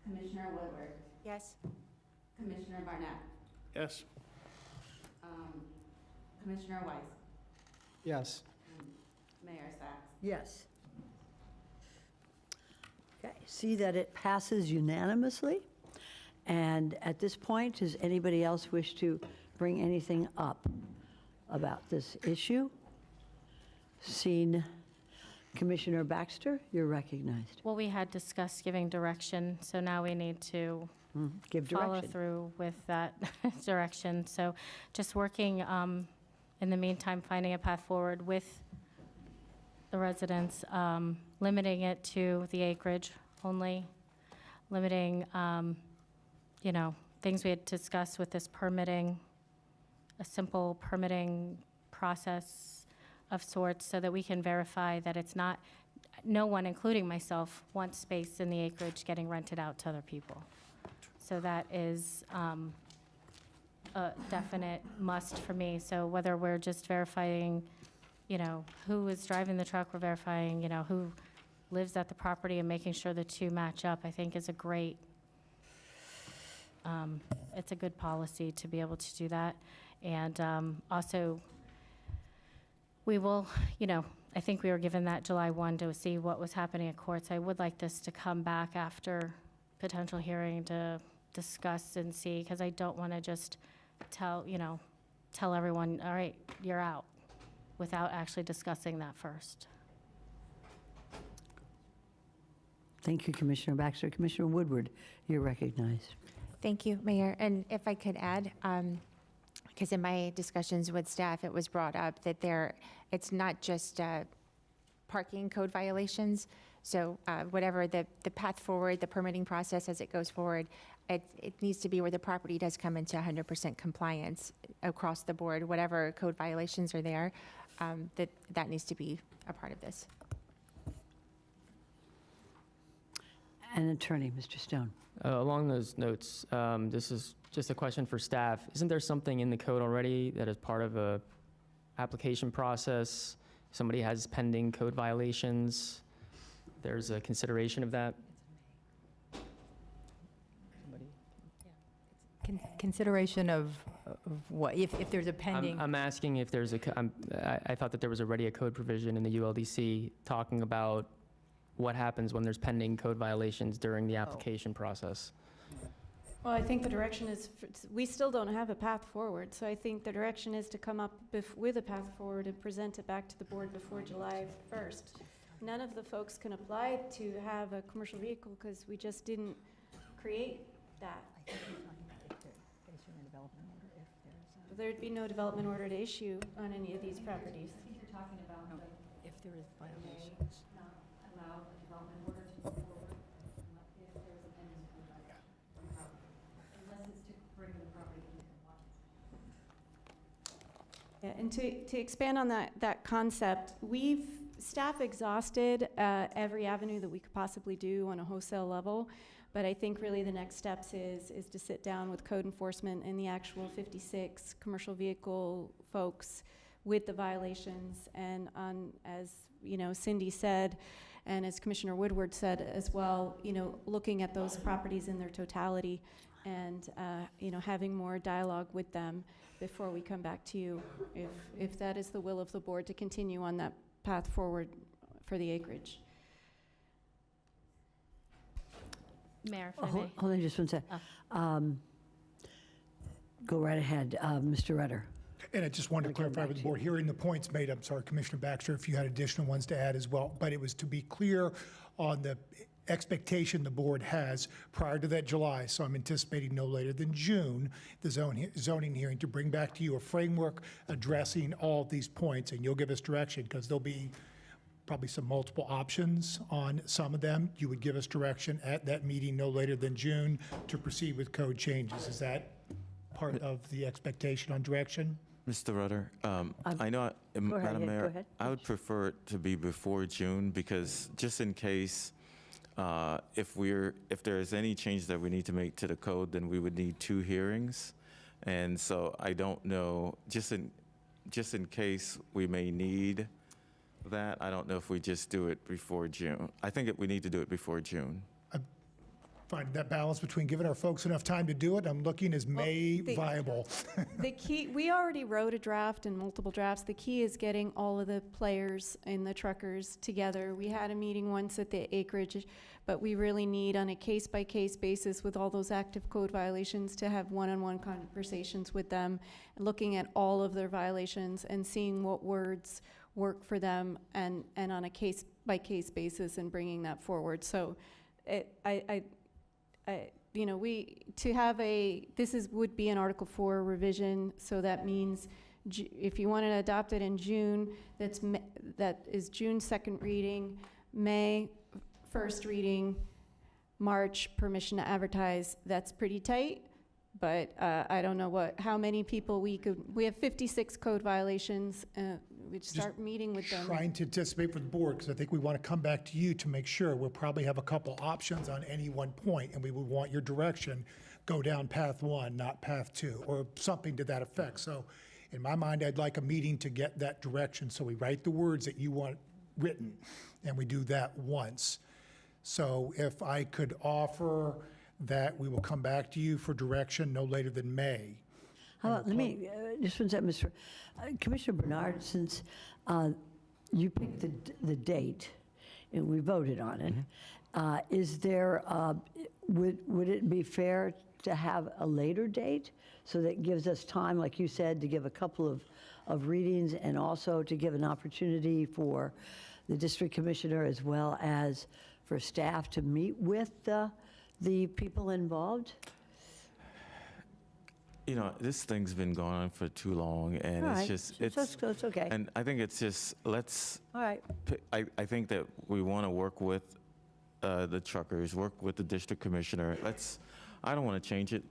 Commissioner Woodward?
Yes.
Commissioner Barnett?
Yes.
Commissioner Weiss?
Yes.
And Mayor Sachs?
Yes. Okay, see that it passes unanimously. And at this point, does anybody else wish to bring anything up about this issue? Seeing Commissioner Baxter, you're recognized.
Well, we had discussed giving direction, so now we need to
Give
follow
direction.
through with that direction. So just working, in the meantime, finding a path forward with the residents, limiting it to the acreage only, limiting, things we had discussed with this permitting, a simple permitting process of sorts so that we can verify that it's not, no one, including myself, wants space in the acreage getting rented out to other people. So that is a definite must for me. So whether we're just verifying, who is driving the truck, we're verifying, who lives at the property and making sure the two match up, I think is a great, it's a good policy to be able to do that. And also, we will, I think we were given that July 1 to see what was happening at courts. I would like this to come back after potential hearing to discuss and see, because I don't want to just tell everyone, all right, you're out, without actually discussing that first.
Thank you, Commissioner Baxter. Commissioner Woodward, you're recognized.
Thank you, Mayor. And if I could add, because in my discussions with staff, it was brought up that it's not just parking code violations. So whatever the path forward, the permitting process as it goes forward, it needs to be where the property does come into 100% compliance across the board, whatever code violations are there, that needs to be a part of this.
An attorney, Mr. Stone.
Along those notes, this is just a question for staff. Isn't there something in the code already that is part of a application process? Somebody has pending code violations, there's a consideration of that?
Consideration of what, if there's a pending?
I'm asking if there's I thought that there was already a code provision in the ULDC talking about what happens when there's pending code violations during the application process.
Well, I think the direction is, we still don't have a path forward, so I think the direction is to come up with a path forward and present it back to the board before July 1st. None of the folks can apply to have a commercial vehicle because we just didn't create that. There'd be no development order to issue on any of these properties. I think you're talking about
If there is violations.
not allow a development order to move forward if there's a pending code violation. Unless it's to bring the property into compliance. Yeah, and to expand on that concept, staff exhausted every avenue that we could possibly do on a wholesale level. But I think really the next steps is to sit down with code enforcement and the actual 56 commercial vehicle folks with the violations. And as Cindy said, and as Commissioner Woodward said as well, looking at those properties in their totality and having more dialogue with them before we come back to you, if that is the will of the board to continue on that path forward for the acreage.
Mayor, if I
Hold
may.
hold on just one sec. Go right ahead, Mr. Rutter.
And I just wanted to
I'll come
clarify
back
with the
to you.
board, hearing the points made, I'm sorry, Commissioner Baxter, if you had additional ones to add as well, but it was to be clear on the expectation the board has prior to that July, so I'm anticipating no later than June, the zoning hearing, to bring back to you a framework addressing all of these points, and you'll give us direction, because there'll be probably some multiple options on some of them. You would give us direction at that meeting no later than June to proceed with code changes. Is that part of the expectation on direction?
Mr. Rutter, I know,
go ahead,
Madam
yeah, go
Mayor,
ahead.
I would prefer it to be before June, because just in case, if there is any change that we need to make to the code, then we would need 2 hearings. And so I don't know, just in case we may need that, I don't know if we just do it before June. I think we need to do it before June.
Find that balance between giving our folks enough time to do it. I'm looking as May viable.
The key, we already wrote a draft and multiple drafts. The key is getting all of the players and the truckers together. We had a meeting once at the acreage, but we really need on a case-by-case basis with all those active code violations to have one-on-one conversations with them, looking at all of their violations and seeing what words work for them and on a case-by-case basis and bringing that forward. So would be an Article 4 revision, so that means if you want to adopt it in June, that is June 2nd reading, May 1st reading, March permission to advertise. That's pretty tight, but I don't know how many people we have 56 code violations. We'd start meeting with them.
Trying to anticipate for the board, because I think we want to come back to you to make sure. We'll probably have a couple options on any one point, and we would want your direction. Go down path 1, not path 2, or something to that effect. So in my mind, I'd like a meeting to get that direction, so we write the words that you want written, and we do that once. So if I could offer that we will come back to you for direction no later than May.
How about, let me, just one second, Mr. Commissioner Bernard, since you picked the date and we voted on it, is there, would it be fair to have a later date so that gives us time, like you said, to give a couple of readings and also to give an opportunity for the district commissioner as well as for staff to meet with the people involved?
You know, this thing's been going on for too long, and
All
it's
right.
just,
It's okay.
and I think it's just,
All right.
I think that we want to work with the truckers, work with the district commissioner. I don't want to change it.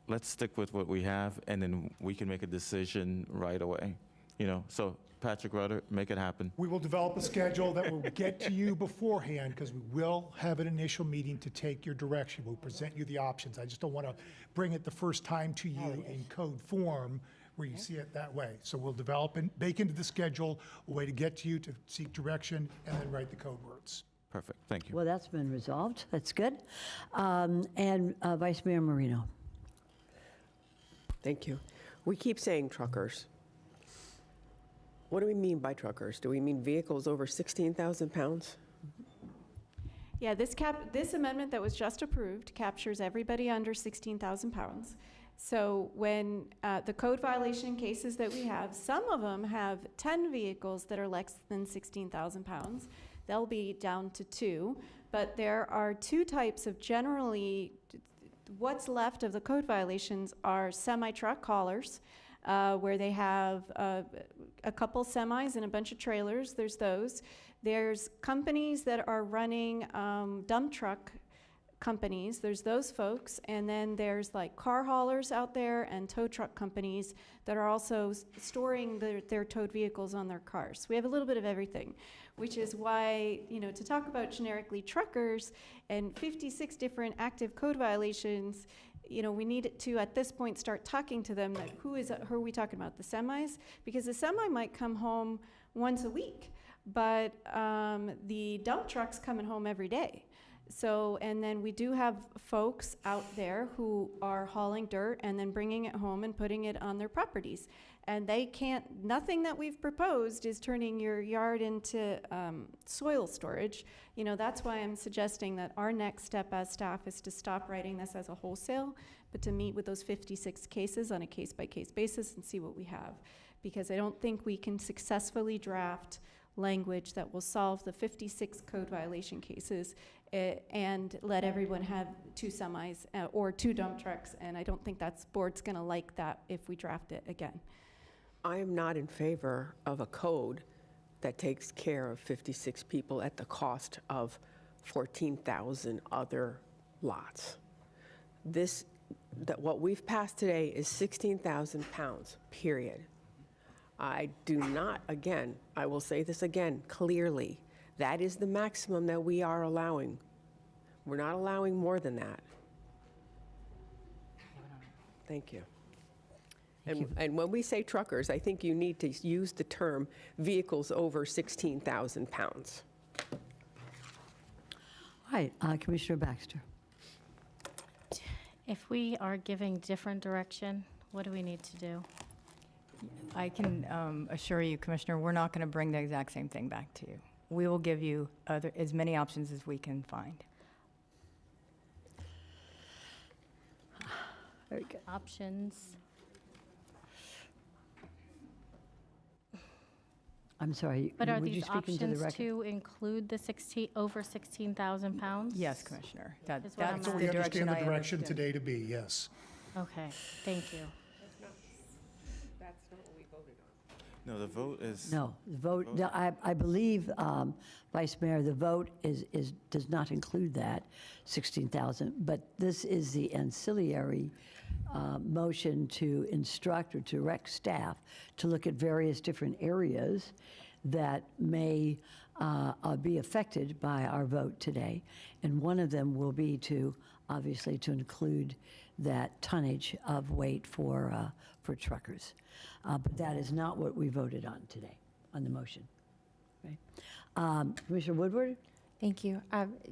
Let's stick with what we have, and then we can make a decision right away, you know? So Patrick Rudder, make it happen.
We will develop a schedule that will get to you beforehand, because we will have an initial meeting to take your direction. We'll present you the options. I just don't want to bring it the first time to you in code form where you see it that way. So we'll develop and bake into the schedule a way to get to you to seek direction and then write the code words.
Perfect, thank you.
Well, that's been resolved. That's good. And Vice Mayor Marino.
Thank you. We keep saying truckers. What do we mean by truckers? Do we mean vehicles over 16,000 pounds?
Yeah, this amendment that was just approved captures everybody under 16,000 pounds. So when the code violation cases that we have, some of them have 10 vehicles that are less than 16,000 pounds. They'll be down to 2. But there are 2 types of generally, what's left of the code violations are semi-truck haulers, where they have a couple semis and a bunch of trailers. There's those. There's companies that are running dump truck companies. There's those folks. And then there's like car haulers out there and tow truck companies that are also storing their towed vehicles on their cars. We have a little bit of everything, which is why, you know, to talk about generically truckers and 56 different active code violations, you know, we need to, at this point, start talking to them that who are we talking about, the semis? Because the semi might come home once a week, but the dump truck's coming home every day. So, and then we do have folks out there who are hauling dirt and then bringing it home and putting it on their properties. And they can't, nothing that we've proposed is turning your yard into soil storage. You know, that's why I'm suggesting that our next step as staff is to stop writing this as a wholesale, but to meet with those 56 cases on a case-by-case basis and see what we have. Because I don't think we can successfully draft language that will solve the 56 code violation cases and let everyone have 2 semis or 2 dump trucks. And I don't think that board's gonna like that if we draft it again.
I am not in favor of a code that takes care of 56 people at the cost of 14,000 other lots. What we've passed today is 16,000 pounds, period. I do not, again, I will say this again clearly, that is the maximum that we are allowing. We're not allowing more than that. Thank you. And when we say truckers, I think you need to use the term vehicles over 16,000 pounds.
All right, Commissioner Baxter.
If we are giving different direction, what do we need to do?
I can assure you, Commissioner, we're not going to bring the exact same thing back to you. We will give you as many options as we can find.
Very good.
Options.
I'm sorry,
But are
would you
these
speak into the
options
record?
to include the over 16,000 pounds?
Yes, Commissioner.
Is what I'm
That's
So
asking.
we
the direction
understand the
I
direction
understood.
today to be, yes.
Okay, thank you.
That's not what we voted on.
No, the vote is.
No, the vote, no, I believe, Vice Mayor, the vote does not include that 16,000, but this is the ancillary motion to instruct or direct staff to look at various different areas that may be affected by our vote today. And one of them will be obviously, to include that tonnage of weight for truckers. But that is not what we voted on today, on the motion. Okay. Commissioner Woodward?
Thank you.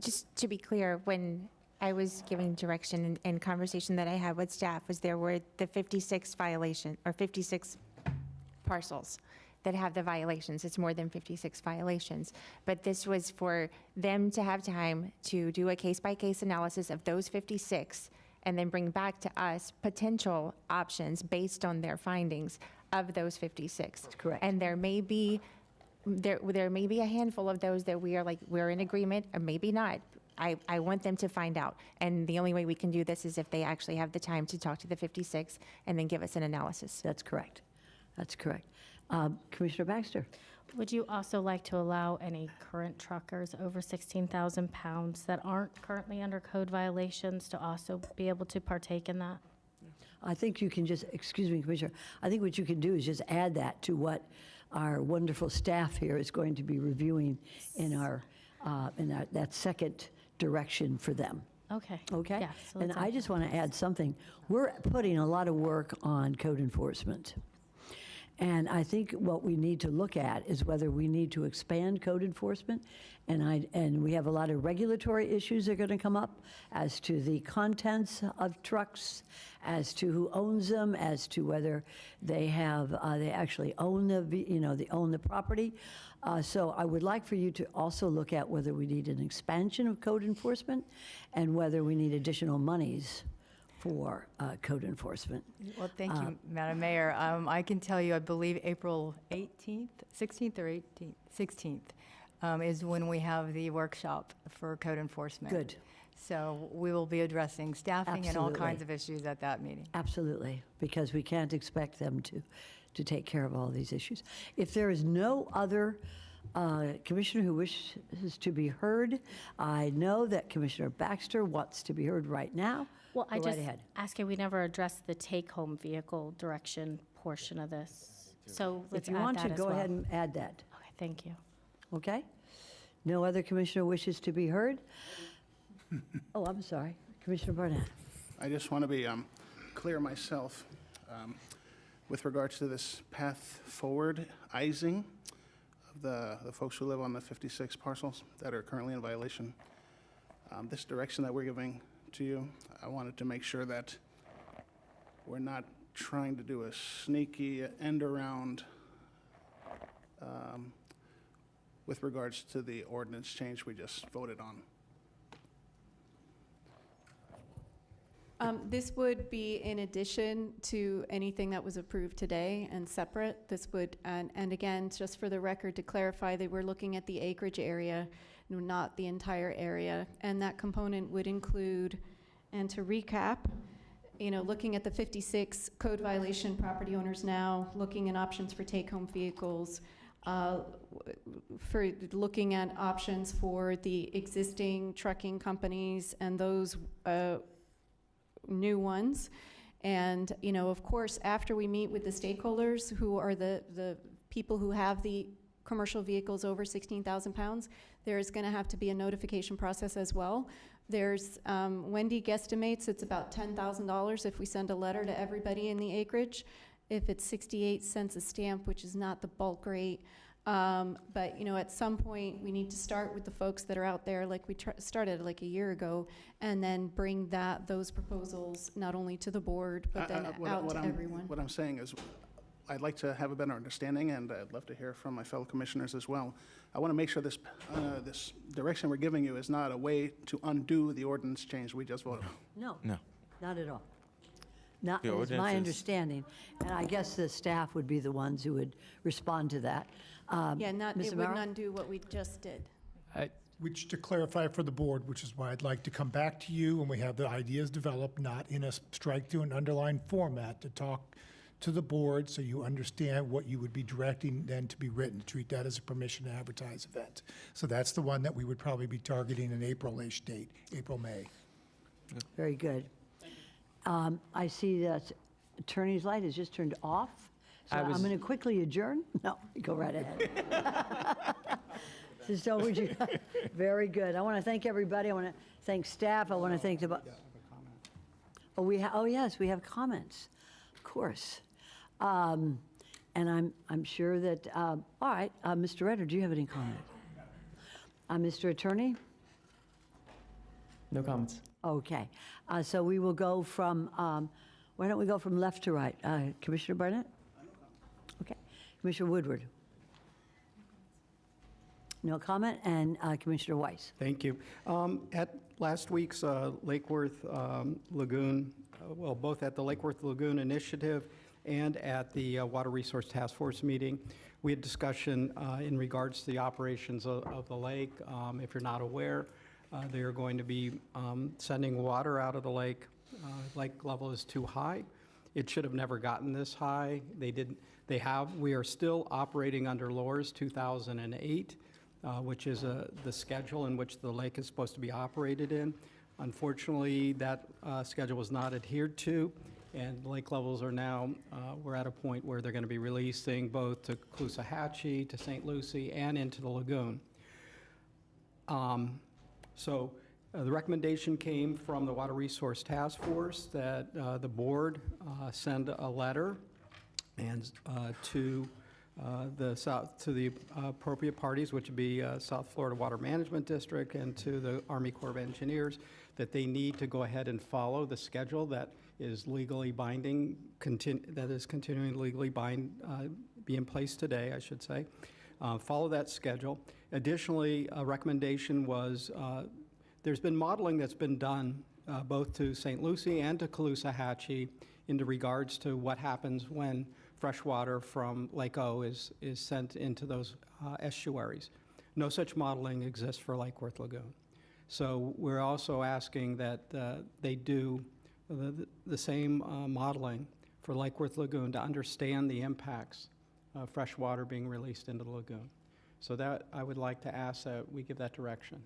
Just to be clear, when I was giving direction and conversation that I had with staff, was there were the 56 violation, or 56 parcels that have the violations. It's more than 56 violations. But this was for them to have time to do a case-by-case analysis of those 56 and then bring back to us potential options based on their findings of those 56.
That's correct.
And there may be a handful of those that we're in agreement, or maybe not. I want them to find out. And the only way we can do this is if they actually have the time to talk to the 56 and then give us an analysis.
That's correct. That's correct. Commissioner Baxter?
Would you also like to allow any current truckers over 16,000 pounds that aren't currently under code violations to also be able to partake in that?
I think you can just, excuse me, Commissioner, I think what you can do is just add that to what our wonderful staff here is going to be reviewing in that second direction for them.
Okay.
Okay?
Yeah, so
And
let's
I
add
just
that.
want to add something. We're putting a lot of work on code enforcement. And I think what we need to look at is whether we need to expand code enforcement. And we have a lot of regulatory issues that are going to come up as to the contents of trucks, as to who owns them, as to whether they actually own they own the property. So I would like for you to also look at whether we need an expansion of code enforcement and whether we need additional monies for code enforcement.
Well, thank you, Madam Mayor. I can tell you, I believe April 18th, 16th or 18th, 16th is when we have the workshop for code enforcement.
Good.
So we will be addressing staffing and all
Absolutely.
kinds of issues at that meeting.
Absolutely, because we can't expect them to take care of all these issues. If there is no other commissioner who wishes to be heard, I know that Commissioner Baxter wants to be heard right now.
Well, I
Go right
just
ahead.
asking, we never addressed the take-home vehicle direction portion of this. So let's
If
add
you want
that
to,
as
go
well.
ahead and add that,
Okay, thank you.
okay? No other commissioner wishes to be heard? Oh, I'm sorry, Commissioner Barnett.
I just want to be clear myself with regards to this path forward-izing of the folks who live on the 56 parcels that are currently in violation. This direction that we're giving to you, I wanted to make sure that we're not trying to do a sneaky end around with regards to the ordinance change we just voted on.
This would be in addition to anything that was approved today and separate. This would, and again, just for the record, to clarify, they were looking at the acreage area, not the entire area. And that component would include, and to recap, looking at the 56 code violation property owners now, looking at options for take-home vehicles, for looking at options for the existing trucking companies and those new ones. And, of course, after we meet with the stakeholders who are the people who have the commercial vehicles over 16,000 pounds, there's going to have to be a notification process as well. There's, Wendy guesstimates it's about $10,000 if we send a letter to everybody in the acreage. If it's 68 cents a stamp, which is not the bulk rate. But, at some point, we need to start with the folks that are out there, like we started like a year ago, and then bring those proposals not only to the board, but then out to everyone.
What I'm saying is, I'd like to have a better understanding, and I'd love to hear from my fellow commissioners as well. I want to make sure this direction we're giving you is not a way to undo the ordinance change we just voted on.
No.
No.
Not at all. Not,
The
is
ordinance
my
is-
understanding, and I guess the staff would be the ones who would respond to that.
Yeah, it
Ms.
wouldn't
Amaro?
undo what we just did.
Which, to clarify for the board, which is why I'd like to come back to you when we have the ideas developed, not in a strike-through and underlined format, to talk to the board so you understand what you would be directing then to be written, to treat that as a permission to advertise event. So that's the one that we would probably be targeting an April-ish date, April, May.
Very good. I see that attorney's light has just turned off. So I'm going to quickly adjourn. No, go right ahead. So would you, very good. I want to thank everybody. I want to thank staff. I want to thank the, oh, yes, we have comments, of course. And I'm sure that, all right, Mr. Redder, do you have any comment? Mr. Attorney?
No comments.
Okay, so we will go from, why don't we go from left to right? Commissioner Barnett? Okay, Commissioner Woodward? No comment, and Commissioner Weiss?
Thank you. At last week's Lake Worth Lagoon, both at the Lake Worth Lagoon Initiative and at the Water Resource Task Force meeting, we had discussion in regards to the operations of the lake. If you're not aware, They are going to be sending water out of the lake. Lake level is too high. It should have never gotten this high. They didn't. They have. We are still operating under LORS 2008, which is the schedule in which the lake is supposed to be operated in. Unfortunately, that schedule was not adhered to, and lake levels are now, we're at a point where they're going to be releasing both to Caloosahatchee, to St. Lucie, and into the lagoon. So the recommendation came from the Water Resource Task Force that the board send a letter and to the appropriate parties, which would be South Florida Water Management District and to the Army Corps of Engineers, that they need to go ahead and follow the schedule that is legally binding, that is continuing legally be in place today, I should say. Follow that schedule. Additionally, a recommendation was, there's been modeling that's been done both to St. Lucie and to Caloosahatchee into regards to what happens when fresh water from Lake O is sent into those estuaries. No such modeling exists for Lake Worth Lagoon. So we're also asking that they do the same modeling for Lake Worth Lagoon to understand the impacts of fresh water being released into the lagoon. So that I would like to ask that we give that direction.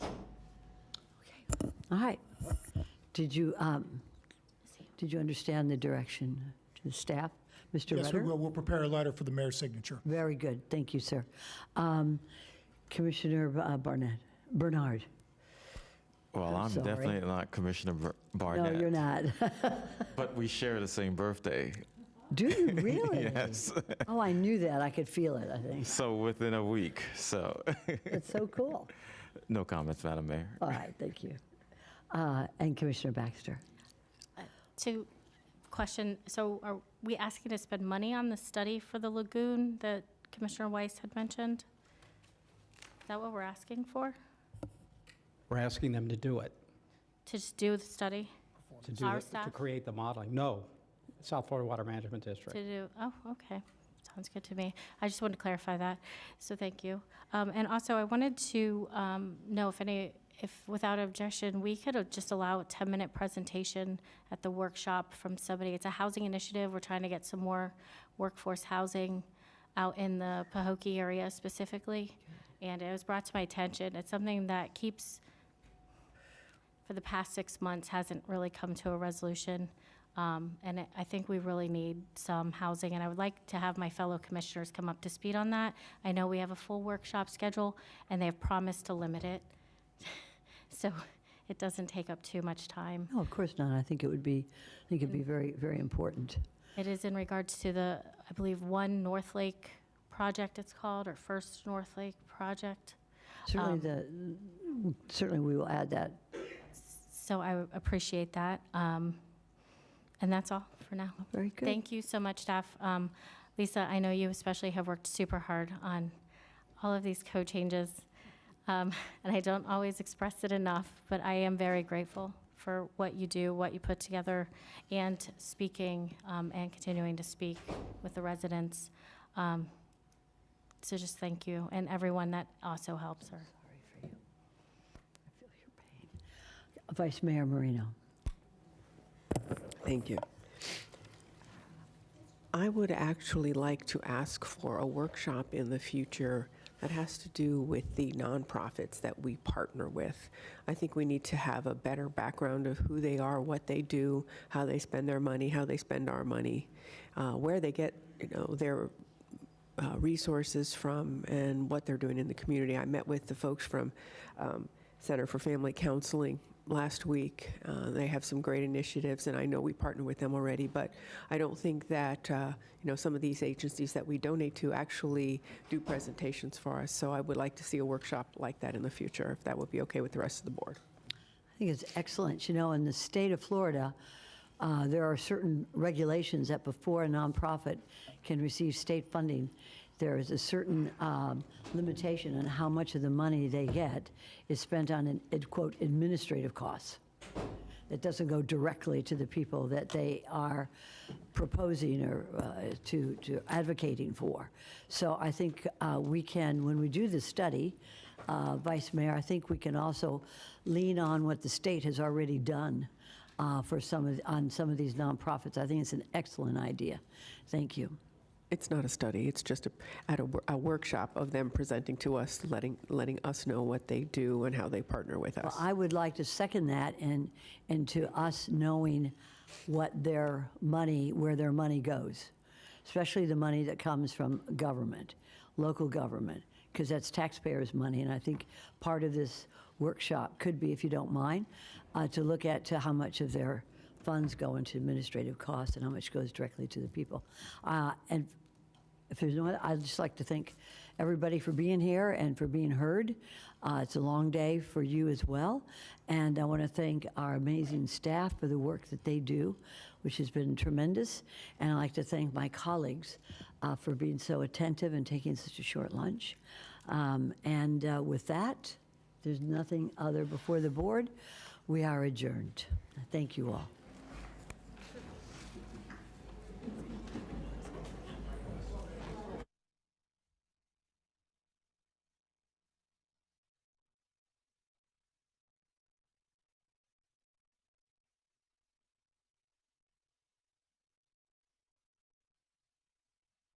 All right. Did you understand the direction to the staff? Mr.
Yes, we
Rutter?
will. We'll prepare a letter for the mayor's signature.
Very good. Thank you, sir. Commissioner Bernard.
Well, I'm
sorry.
definitely not Commissioner Barnett.
No, you're not.
But we share the same birthday.
Do you really?
Yes.
Oh, I knew that. I could feel it, I think.
So within a week, so.
That's so cool.
No comments, Madam Mayor.
All right, thank you. And Commissioner Baxter.
To question, so are we asking to spend money on the study for the lagoon that Commissioner Weiss had mentioned? Is that what we're asking for?
We're asking them to do it,
To just do the study? Our
to
staff?
create the modeling. No, South Florida Water Management District.
To do, oh, okay. Sounds good to me. I just wanted to clarify that, so thank you. And also, I wanted to know if without objection, we could just allow a 10-minute presentation at the workshop from somebody. It's a housing initiative. We're trying to get some more workforce housing out in the Pahokee area specifically. And it was brought to my attention. It's something that keeps, for the past 6 months, hasn't really come to a resolution. I think we really need some housing, and I would like to have my fellow commissioners come up to speed on that. I know we have a full workshop schedule, and they have promised to limit it, so it doesn't take up too much time.
No, of course not. I think it'd be very, very important.
It is in regards to the, I believe, One North Lake project it's called, or First North Lake project.
Certainly we will add that.
So I appreciate that. And that's all for now.
Very good.
Thank you so much, staff. Lisa, I know you especially have worked super hard on all of these code changes. And I don't always express it enough, but I am very grateful for what you do, what you put together, and speaking and continuing to speak with the residents. So just thank you, and everyone that also helps her.
Sorry for you. I feel your pain. Vice Mayor Marino.
Thank you. I would actually like to ask for a workshop in the future that has to do with the nonprofits that we partner with. I think we need to have a better background of who they are, what they do, how they spend their money, how they spend our money, where they get their resources from, and what they're doing in the community. I met with the folks from Center for Family Counseling last week. They have some great initiatives, and I know we partner with them already, but I don't think that some of these agencies that we donate to actually do presentations for us. So I would like to see a workshop like that in the future, if that would be okay with the rest of the board.
I think it's excellent. In the state of Florida, there are certain regulations that before a nonprofit can receive state funding, there is a certain limitation on how much of the money they get is spent on, quote, administrative costs. It doesn't go directly to the people that they are proposing or to advocating for. So I think we can, when we do this study, Vice Mayor, I think we can also lean on what the state has already done for on some of these nonprofits. I think it's an excellent idea. Thank you.
It's not a study, it's just a workshop of them presenting to us, letting us know what they do and how they partner with us.
Well, I would like to second that and to us knowing what their money, where their money goes, especially the money that comes from government, local government, because that's taxpayers' money. And I think part of this workshop could be, if you don't mind, to look at how much of their funds go into administrative costs and how much goes directly to the people. And if there's no other, I'd just like to thank everybody for being here and for being heard. It's a long day for you as well. And I want to thank our amazing staff for the work that they do, which has been tremendous. And I'd like to thank my colleagues for being so attentive and taking such a short lunch. With that, there's nothing other before the board. We are adjourned. Thank you all.